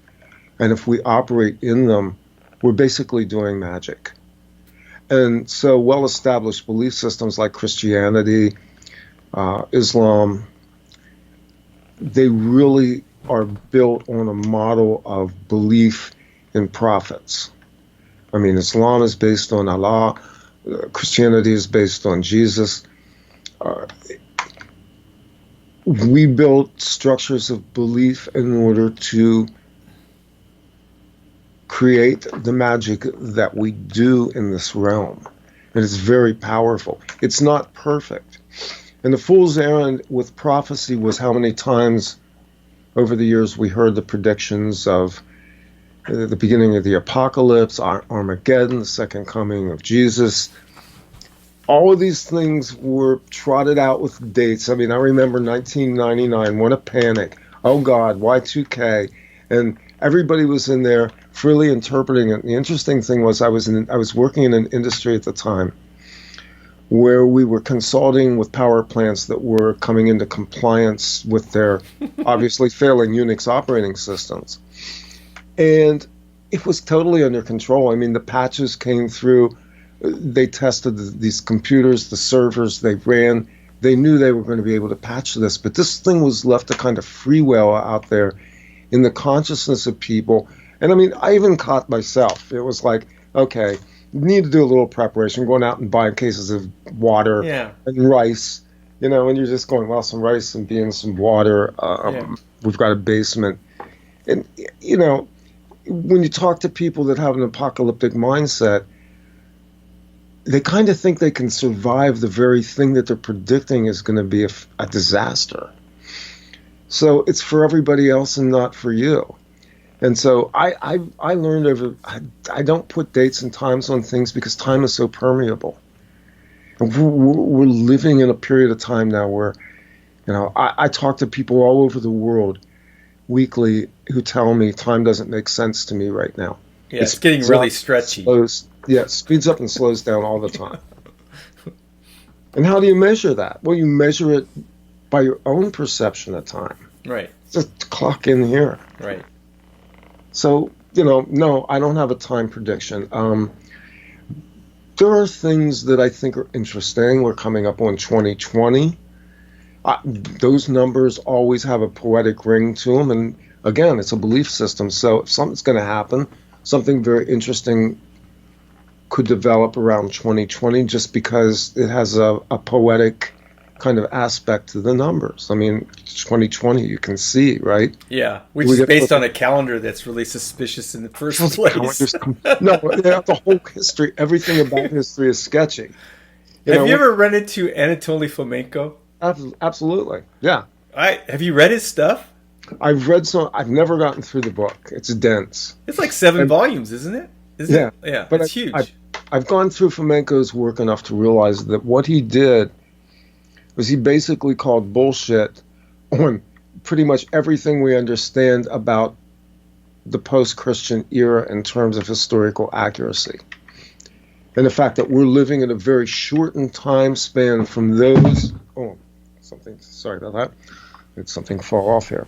[SPEAKER 2] And if we operate in them, we're basically doing magic. And so well-established belief systems like Christianity, Islam, they really are built on a model of belief in prophets. I mean, Islam is based on Allah, Christianity is based on Jesus. We built structures of belief in order to create the magic that we do in this realm. And it's very powerful. It's not perfect. And the fool's errand with prophecy was how many times over the years we heard the predictions of the beginning of the apocalypse, Armageddon, the second coming of Jesus. All of these things were trotted out with dates. I mean, I remember 1999, what a panic. Oh God, Y2K. And everybody was in there freely interpreting it. The interesting thing was I was working in an industry at the time where we were consulting with power plants that were coming into compliance with their obviously failing Unix operating systems. And it was totally under control. I mean, the patches came through. They tested these computers, the servers they ran. They knew they were going to be able to patch this. But this thing was left to kind of freewheel out there in the consciousness of people. And I mean, I even caught myself. It was like, okay, you need to do a little preparation, going out and buying cases of water and rice, and you're just going, well, some rice and beans, some water. We've got a basement. And, when you talk to people that have an apocalyptic mindset, they kind of think they can survive the very thing that they're predicting is going to be a disaster. So it's for everybody else and not for you. And so I learned I don't put dates and times on things because time is so permeable. And we're living in a period of time now where, I talk to people all over the world weekly who tell me time doesn't make sense to me right now.
[SPEAKER 1] Yeah, it's getting really stretchy.
[SPEAKER 2] It speeds up and slows down all the time. And how do you measure that? Well, you measure it by your own perception of time.
[SPEAKER 1] Right.
[SPEAKER 2] Just clock in here.
[SPEAKER 1] Right.
[SPEAKER 2] So, no, I don't have a time prediction. There are things that I think are interesting. We're coming up on 2020. Those numbers always have a poetic ring to them. And again, it's a belief system. So if something's going to happen, something very interesting could develop around 2020 just because it has a poetic kind of aspect to the numbers. I mean, 2020, you can see, right?
[SPEAKER 1] Yeah, which is based on a calendar that's really suspicious in the first place.
[SPEAKER 2] The whole history, everything about history is sketchy.
[SPEAKER 1] Have you ever run into Anatoly Fomenko?
[SPEAKER 2] Absolutely, yeah.
[SPEAKER 1] Have you read his stuff?
[SPEAKER 2] I've read some. I've never gotten through the book. It's dense.
[SPEAKER 1] It's like 7 volumes, isn't it? Yeah, but it's huge.
[SPEAKER 2] I've gone through Fomenko's work enough to realize that what he did was he basically called bullshit on pretty much everything we understand about the post-Christian era in terms of historical accuracy. And the fact that we're living in a very shortened time span from those... sorry about that. Did something fall off here.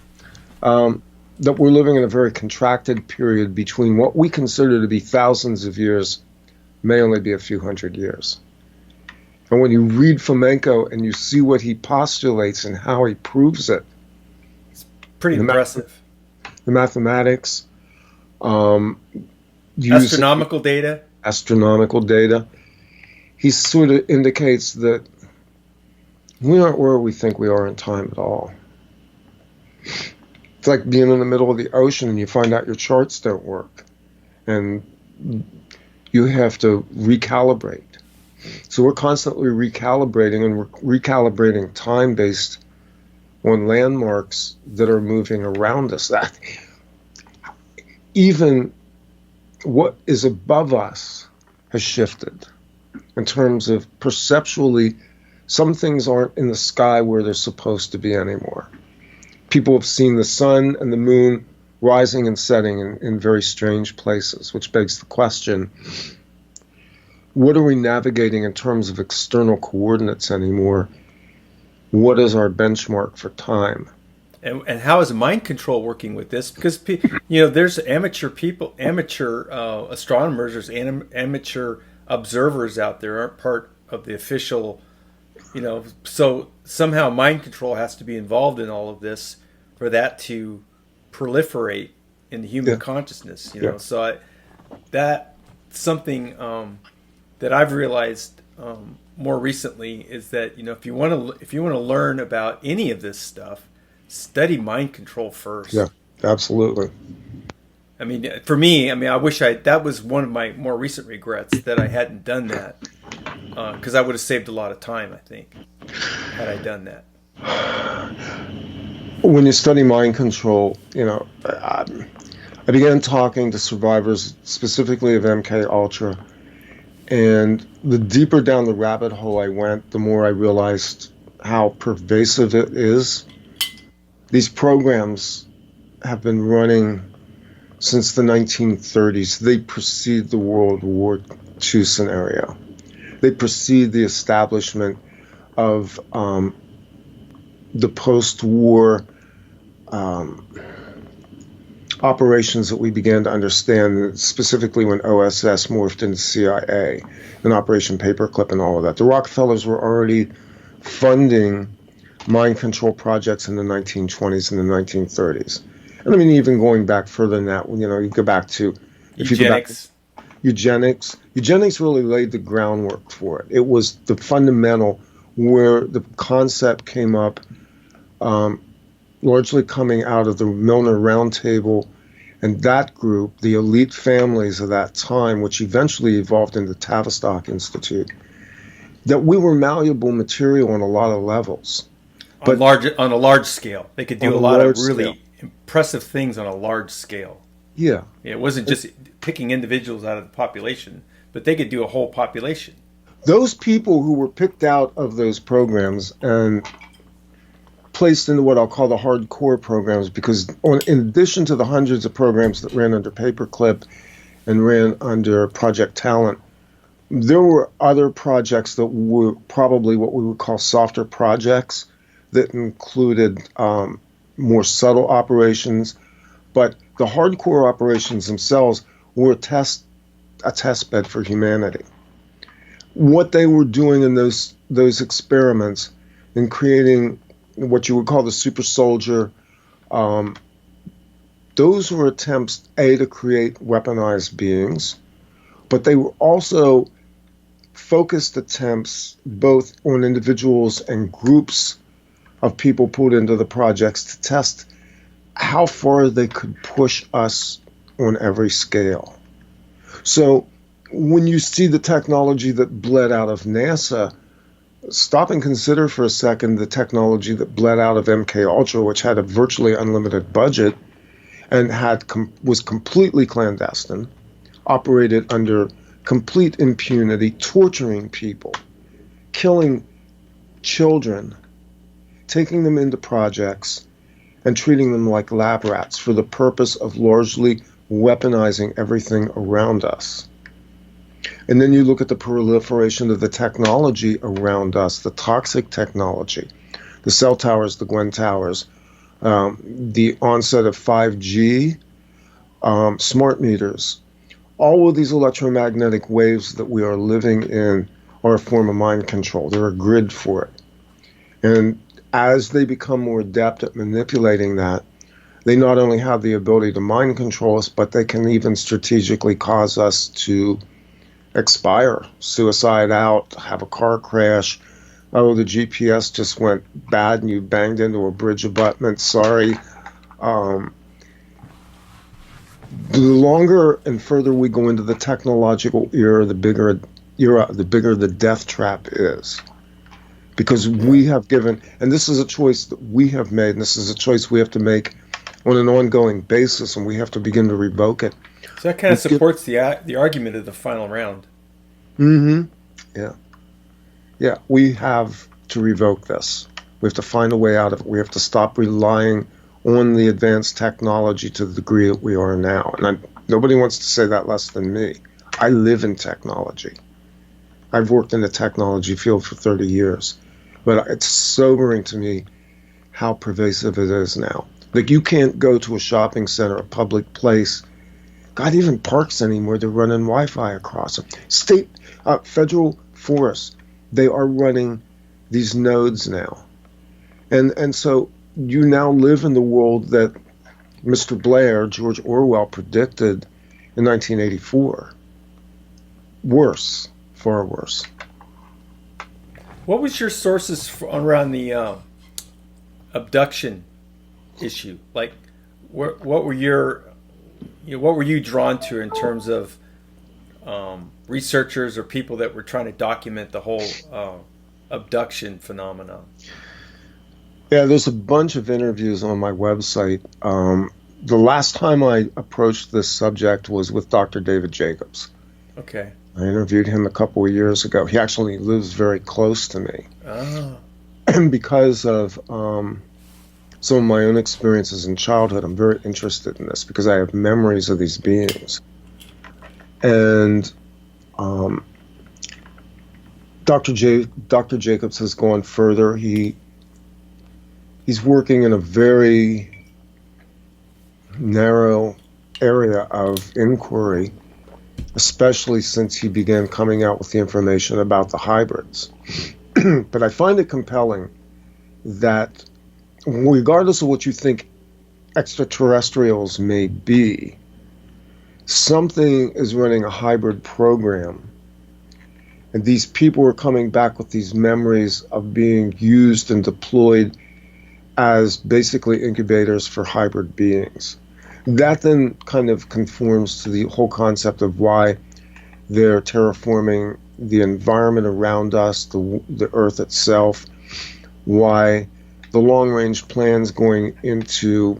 [SPEAKER 2] That we're living in a very contracted period between what we consider to be thousands of years may only be a few hundred years. And when you read Fomenko and you see what he postulates and how he proves it,
[SPEAKER 1] it's pretty impressive.
[SPEAKER 2] The mathematics,
[SPEAKER 1] astronomical data.
[SPEAKER 2] He sort of indicates that we aren't where we think we are in time at all. It's like being in the middle of the ocean and you find out your charts don't work. And you have to recalibrate. So we're constantly recalibrating, and we're recalibrating time based on landmarks that are moving around us. That even what is above us has shifted in terms of perceptually. Some things aren't in the sky where they're supposed to be anymore. People have seen the sun and the moon rising and setting in very strange places, which begs the question, what are we navigating in terms of external coordinates anymore? What is our benchmark for time?
[SPEAKER 1] And how is mind control working with this? Because there's amateur people, amateur astronomers, there's amateur observers out there aren't part of the official. So somehow mind control has to be involved in all of this for that to proliferate in the human consciousness. So that's something that I've realized more recently is that if you want to learn about any of this stuff, study mind control first.
[SPEAKER 2] Yeah, absolutely.
[SPEAKER 1] I mean, for me, I wish that was one of my more recent regrets that I hadn't done that, because I would have saved a lot of time, I think, had I done that.
[SPEAKER 2] When you study mind control, I began talking to survivors specifically of MKUltra, and the deeper down the rabbit hole I went, the more I realized how pervasive it is. These programs have been running since the 1930s. They precede the World War II scenario. They precede the establishment of the post-war operations that we began to understand, specifically when OSS morphed into CIA and Operation Paperclip and all of that. The Rockefellers were already funding mind control projects in the 1920s and the 1930s. And I mean, even going back further than that, you go back to
[SPEAKER 1] eugenics.
[SPEAKER 2] Eugenics really laid the groundwork for it. It was the fundamental where the concept came up, largely coming out of the Milner Roundtable and that group, the elite families of that time, which eventually evolved into Tavistock Institute, that we were malleable material on a lot of levels.
[SPEAKER 1] On a large scale. They could do a lot of really impressive things on a large scale.
[SPEAKER 2] Yeah.
[SPEAKER 1] It wasn't just picking individuals out of the population, but they could do a whole population.
[SPEAKER 2] Those people who were picked out of those programs and placed into what I'll call the hardcore programs, because in addition to the hundreds of programs that ran under Paperclip and ran under Project Talent, there were other projects that were probably what we would call softer projects that included more subtle operations, but the hardcore operations themselves were a test bed for humanity. What they were doing in those experiments in creating what you would call the super soldier, those were attempts, to create weaponized beings, but they were also focused attempts both on individuals and groups of people put into the projects to test how far they could push us on every scale. So when you see the technology that bled out of NASA, stop and consider for a second the technology that bled out of MKUltra, which had a virtually unlimited budget and was completely clandestine, operated under complete impunity, torturing people, killing children, taking them into projects and treating them like lab rats for the purpose of largely weaponizing everything around us. And then you look at the proliferation of the technology around us, the toxic technology, the cell towers, the Gwen towers, the onset of 5G, smart meters. All of these electromagnetic waves that we are living in are a form of mind control. They're a grid for it. And as they become more adept at manipulating that, they not only have the ability to mind control us, but they can even strategically cause us to expire, suicide out, have a car crash. Oh, the GPS just went bad and you banged into a bridge abutment. Sorry. The longer and further we go into the technological era, the bigger the death trap is. Because we have given, and this is a choice that we have made, and this is a choice we have to make on an ongoing basis, and we have to begin to revoke it.
[SPEAKER 1] So that kind of supports the argument of the final round.
[SPEAKER 2] Mm-hmm. Yeah. Yeah, we have to revoke this. We have to find a way out of it. We have to stop relying on the advanced technology to the degree that we are now. And nobody wants to say that less than me. I live in technology. I've worked in the technology field for 30 years, but it's sobering to me how pervasive it is now. Like, you can't go to a shopping center, a public place, God, even parks anymore, they're running Wi-Fi across them. Federal forests, they are running these nodes now. And so you now live in the world that Mr. Blair, George Orwell, predicted in 1984. Worse, far worse.
[SPEAKER 1] What was your sources around the abduction issue? Like, what were what were you drawn to in terms of researchers or people that were trying to document the whole abduction phenomenon?
[SPEAKER 2] Yeah, there's a bunch of interviews on my website. The last time I approached this subject was with Dr. David Jacobs.
[SPEAKER 1] Okay.
[SPEAKER 2] I interviewed him a couple of years ago. He actually lives very close to me.
[SPEAKER 1] Oh.
[SPEAKER 2] And because of some of my own experiences in childhood, I'm very interested in this because I have memories of these beings. And Dr. Jacobs has gone further. He's working in a very narrow area of inquiry, especially since he began coming out with the information about the hybrids. But I find it compelling that regardless of what you think extraterrestrials may be, something is running a hybrid program. And these people are coming back with these memories of being used and deployed as basically incubators for hybrid beings. That then kind of conforms to the whole concept of why they're terraforming the environment around us, the Earth itself, why the long-range plans going into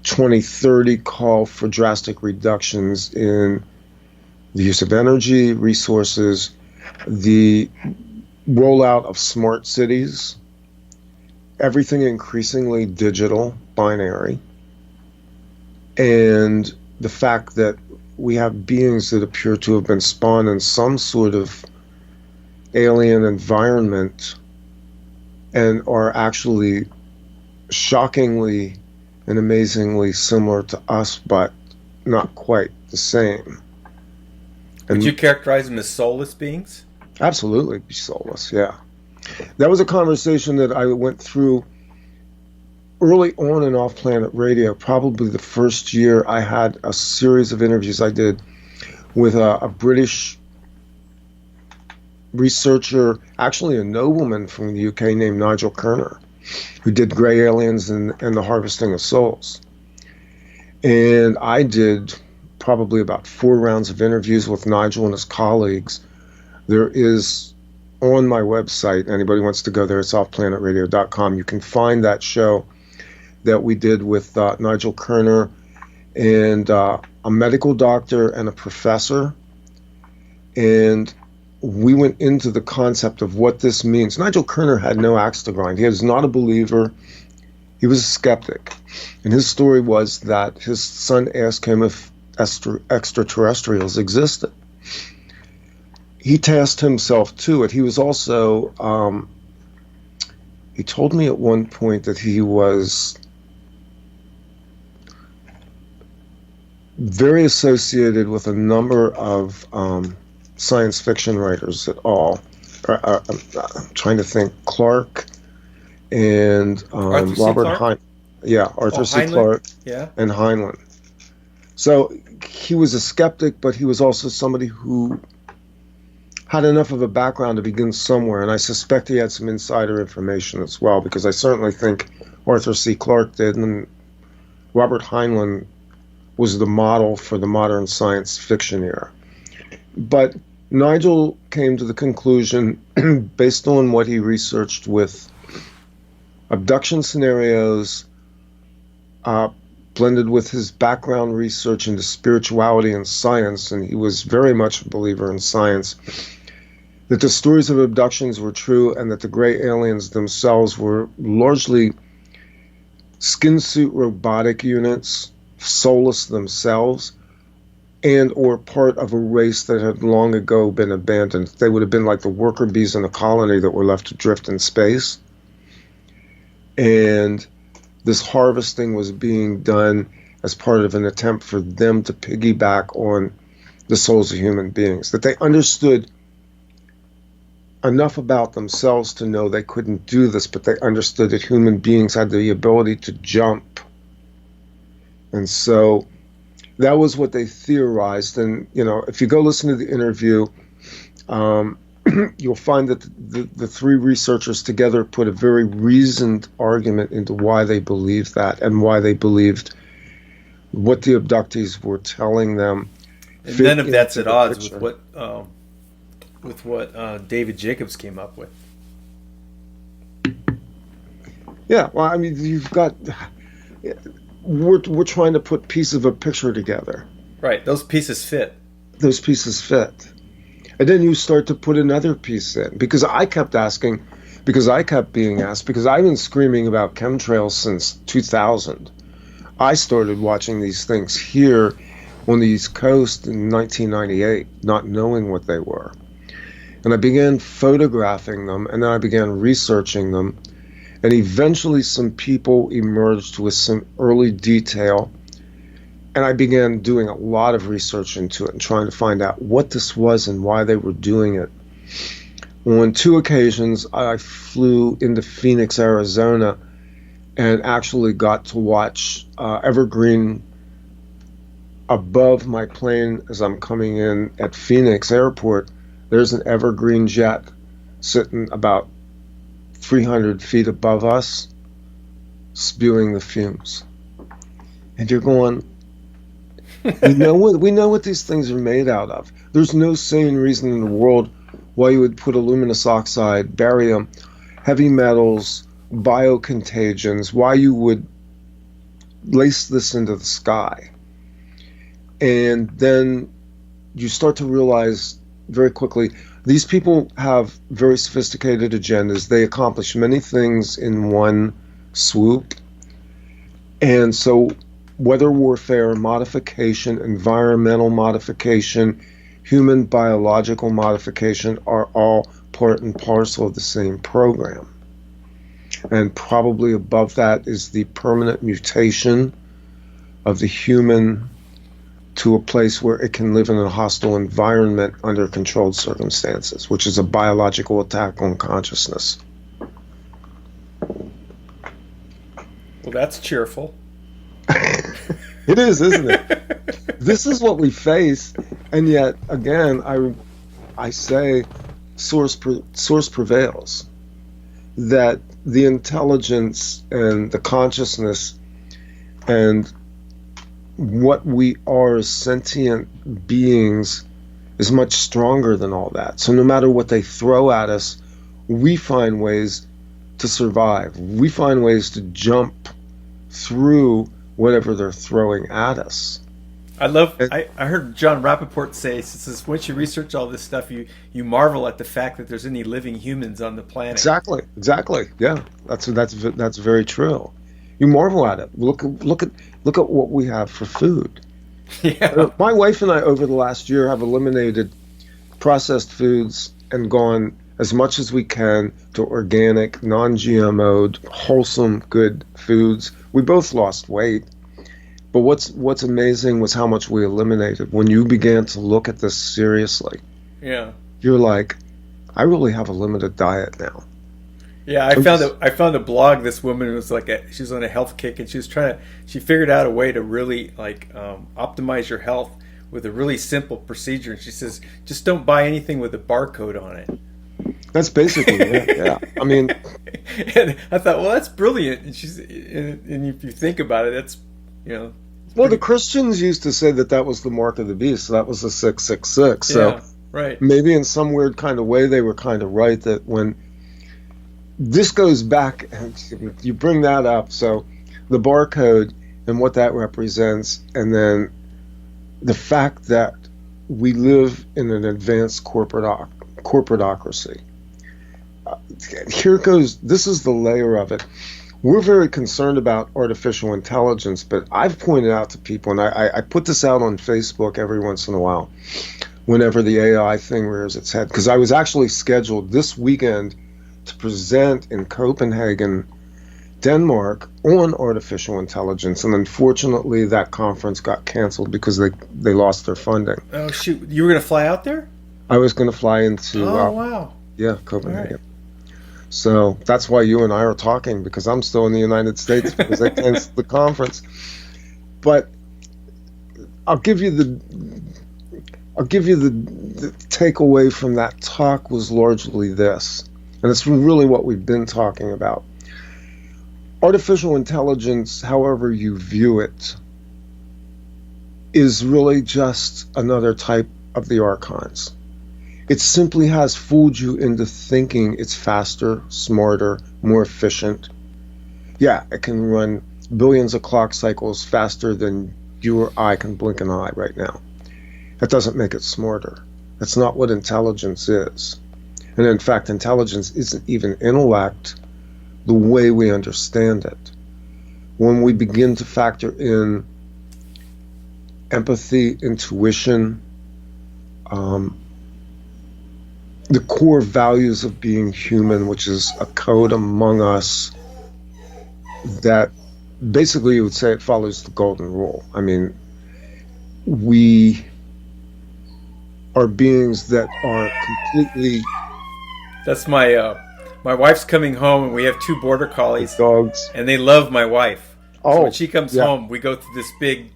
[SPEAKER 2] 2030 call for drastic reductions in the use of energy, resources, the rollout of smart cities, everything increasingly digital, binary, and the fact that we have beings that appear to have been spawned in some sort of alien environment and are actually shockingly and amazingly similar to us, but not quite the same.
[SPEAKER 1] Would you characterize them as soulless beings?
[SPEAKER 2] Absolutely soulless, yeah. That was a conversation that I went through early on in OffPlanet Radio. Probably the first year I had a series of interviews I did with a British researcher, actually a nobleman from the UK named Nigel Kerner, who did Grey Aliens and the Harvesting of Souls. And I did probably about 4 rounds of interviews with Nigel and his colleagues. There is on my website, anybody wants to go there, it's offplanetradio.com. You can find that show that we did with Nigel Kerner and a medical doctor and a professor. And we went into the concept of what this means. Nigel Kerner had no axe to grind. He was not a believer. He was a skeptic. And his story was that his son asked him if extraterrestrials existed. He tasked himself to it. He was also, he told me at one point that he was very associated with a number of science fiction writers at all. I'm trying to think. Clarke and Robert Heinlein. Yeah, Arthur C. Clarke and Heinlein. So he was a skeptic, but he was also somebody who had enough of a background to begin somewhere, and I suspect he had some insider information as well, because I certainly think Arthur C. Clarke did, and Robert Heinlein was the model for the modern science fiction era. But Nigel came to the conclusion, based on what he researched with abduction scenarios, blended with his background research into spirituality and science, and he was very much a believer in science, that the stories of abductions were true and that the gray aliens themselves were largely skin suit robotic units, soulless themselves, and or part of a race that had long ago been abandoned. They would have been like the worker bees in a colony that were left to drift in space. And this harvesting was being done as part of an attempt for them to piggyback on the souls of human beings, that they understood enough about themselves to know they couldn't do this, but they understood that human beings had the ability to jump. And so that was what they theorized. And, you know, if you go listen to the interview, you'll find that the three researchers together put a very reasoned argument into why they believed that and why they believed what the abductees were telling them.
[SPEAKER 1] And none of that's at odds with what David Jacobs came up with.
[SPEAKER 2] Yeah, well, I mean, you've got... We're trying to put pieces of a picture together.
[SPEAKER 1] Right, those pieces fit.
[SPEAKER 2] Those pieces fit. And then you start to put another piece in. Because I kept asking, because I kept being asked, because I've been screaming about chemtrails since 2000. I started watching these things here on the East Coast in 1998, not knowing what they were. And I began photographing them, and then I began researching them. And eventually some people emerged with some early detail. And I began doing a lot of research into it and trying to find out what this was and why they were doing it. On 2 occasions, I flew into Phoenix, Arizona, and actually got to watch Evergreen above my plane as I'm coming in at Phoenix Airport. There's an Evergreen jet sitting about 300 feet above us, spewing the fumes. And you're going, we know what these things are made out of. There's no sane reason in the world why you would put aluminous oxide, barium, heavy metals, biocontagions, why you would lace this into the sky. And then you start to realize very quickly, these people have very sophisticated agendas. They accomplish many things in one swoop. And so weather warfare, modification, environmental modification, human biological modification are all part and parcel of the same program. And probably above that is the permanent mutation of the human to a place where it can live in a hostile environment under controlled circumstances, which is a biological attack on consciousness.
[SPEAKER 1] Well, that's cheerful.
[SPEAKER 2] It is, isn't it? This is what we face, and yet, again, I say source prevails. That the intelligence and the consciousness and what we are as sentient beings is much stronger than all that. So no matter what they throw at us, we find ways to survive. We find ways to jump through whatever they're throwing at us.
[SPEAKER 1] I heard John Rappaport say, since once you research all this stuff, you marvel at the fact that there's any living humans on the planet.
[SPEAKER 2] Exactly. Yeah, that's very true. You marvel at it. Look at what we have for food.
[SPEAKER 1] Yeah.
[SPEAKER 2] My wife and I, over the last year, have eliminated processed foods and gone as much as we can to organic, non-GMO'd, wholesome, good foods. We both lost weight. But what's amazing was how much we eliminated. When you began to look at this seriously,
[SPEAKER 1] yeah,
[SPEAKER 2] you're like, I really have a limited diet now.
[SPEAKER 1] Yeah, I found a blog. This woman was she was on a health kick, and she figured out a way to really optimize your health with a really simple procedure. And she says, just don't buy anything with a barcode on it.
[SPEAKER 2] That's basically it. Yeah. I mean,
[SPEAKER 1] and I thought, well, that's brilliant. And if you think about it, that's
[SPEAKER 2] Well, the Christians used to say that was the mark of the beast. So that was the 666. So
[SPEAKER 1] yeah, right.
[SPEAKER 2] Maybe in some weird kind of way they were kind of right that when this goes back, and you bring that up, so the barcode and what that represents, and then the fact that we live in an advanced corporatocracy. Here goes, this is the layer of it. We're very concerned about artificial intelligence, but I've pointed out to people, and I put this out on Facebook every once in a while, whenever the AI thing rears its head, because I was actually scheduled this weekend to present in Copenhagen, Denmark, on artificial intelligence, and unfortunately that conference got canceled because they lost their funding.
[SPEAKER 1] Oh shoot! You were going to fly out there?
[SPEAKER 2] I was going to fly into
[SPEAKER 1] wow.
[SPEAKER 2] Yeah, Copenhagen. Right. So that's why you and I are talking, because I'm still in the United States because they canceled the conference. But I'll give you the takeaway from that talk was largely this, and it's really what we've been talking about. Artificial intelligence, however you view it, is really just another type of the Archons. It simply has fooled you into thinking it's faster, smarter, more efficient. Yeah, it can run billions of clock cycles faster than you or I can blink an eye right now. That doesn't make it smarter. That's not what intelligence is. And in fact, intelligence isn't even intellect the way we understand it. When we begin to factor in empathy, intuition, the core values of being human, which is a code among us that basically you would say it follows the golden rule. I mean, we are beings that are completely...
[SPEAKER 1] That's my wife's coming home, and we have 2 border collies.
[SPEAKER 2] Dogs.
[SPEAKER 1] And they love my wife.
[SPEAKER 2] Oh,
[SPEAKER 1] so when she comes home, we go through this big...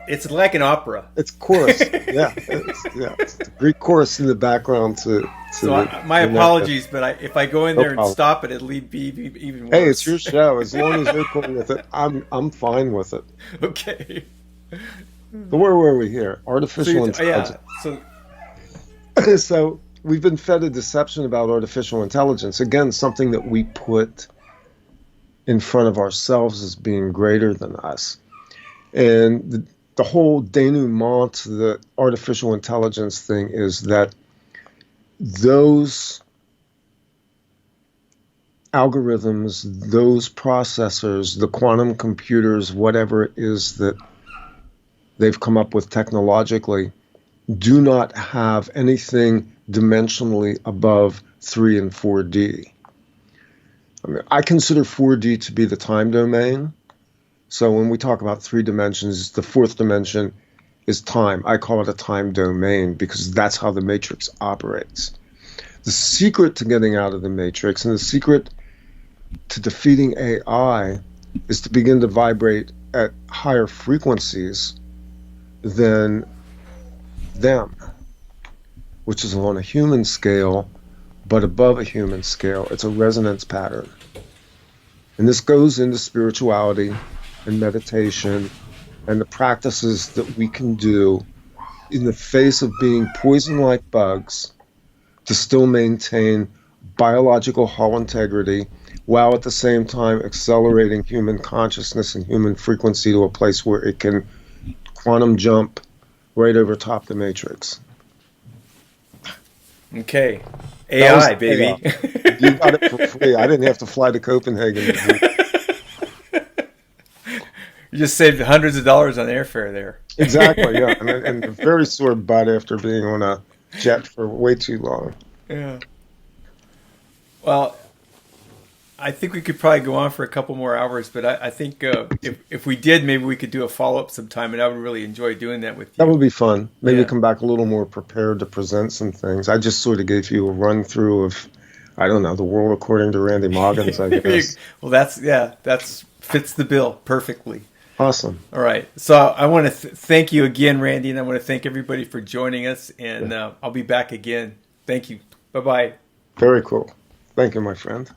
[SPEAKER 1] It's like an opera.
[SPEAKER 2] It's chorus. It's the Greek chorus in the background
[SPEAKER 1] my apologies, but if I go in there and stop it, it'll be even worse.
[SPEAKER 2] Hey, it's your show. As long as you're cool with it, I'm fine with it.
[SPEAKER 1] Okay.
[SPEAKER 2] But where were we here? Artificial intelligence.
[SPEAKER 1] Yeah.
[SPEAKER 2] So we've been fed a deception about artificial intelligence. Again, something that we put in front of ourselves as being greater than us. And the whole denouement to the artificial intelligence thing is that those algorithms, those processors, the quantum computers, whatever it is that they've come up with technologically, do not have anything dimensionally above 3 and 4D. I mean, I consider 4D to be the time domain. So when we talk about 3 dimensions, the 4th dimension is time. I call it a time domain because that's how the matrix operates. The secret to getting out of the matrix and the secret to defeating AI is to begin to vibrate at higher frequencies than them, which is on a human scale, but above a human scale. It's a resonance pattern. And this goes into spirituality and meditation and the practices that we can do in the face of being poisoned like bugs to still maintain biological hull integrity while at the same time accelerating human consciousness and human frequency to a place where it can quantum jump right over top the matrix.
[SPEAKER 1] Okay. AI, baby.
[SPEAKER 2] You got it for free. I didn't have to fly to Copenhagen.
[SPEAKER 1] You just saved hundreds of dollars on airfare there.
[SPEAKER 2] Exactly, yeah. And a very sore butt after being on a jet for way too long.
[SPEAKER 1] Yeah. Well, I think we could probably go on for a couple more hours, but I think if we did, maybe we could do a follow-up sometime, and I would really enjoy doing that with you.
[SPEAKER 2] That would be fun. Maybe come back a little more prepared to present some things. I just sort of gave you a run-through of, I don't know, the world according to Randy Maugans, I guess.
[SPEAKER 1] Well, that's fits the bill perfectly.
[SPEAKER 2] Awesome.
[SPEAKER 1] All right. So I want to thank you again, Randy, and I want to thank everybody for joining us, and I'll be back again. Thank you. Bye-bye.
[SPEAKER 2] Very cool. Thank you, my friend.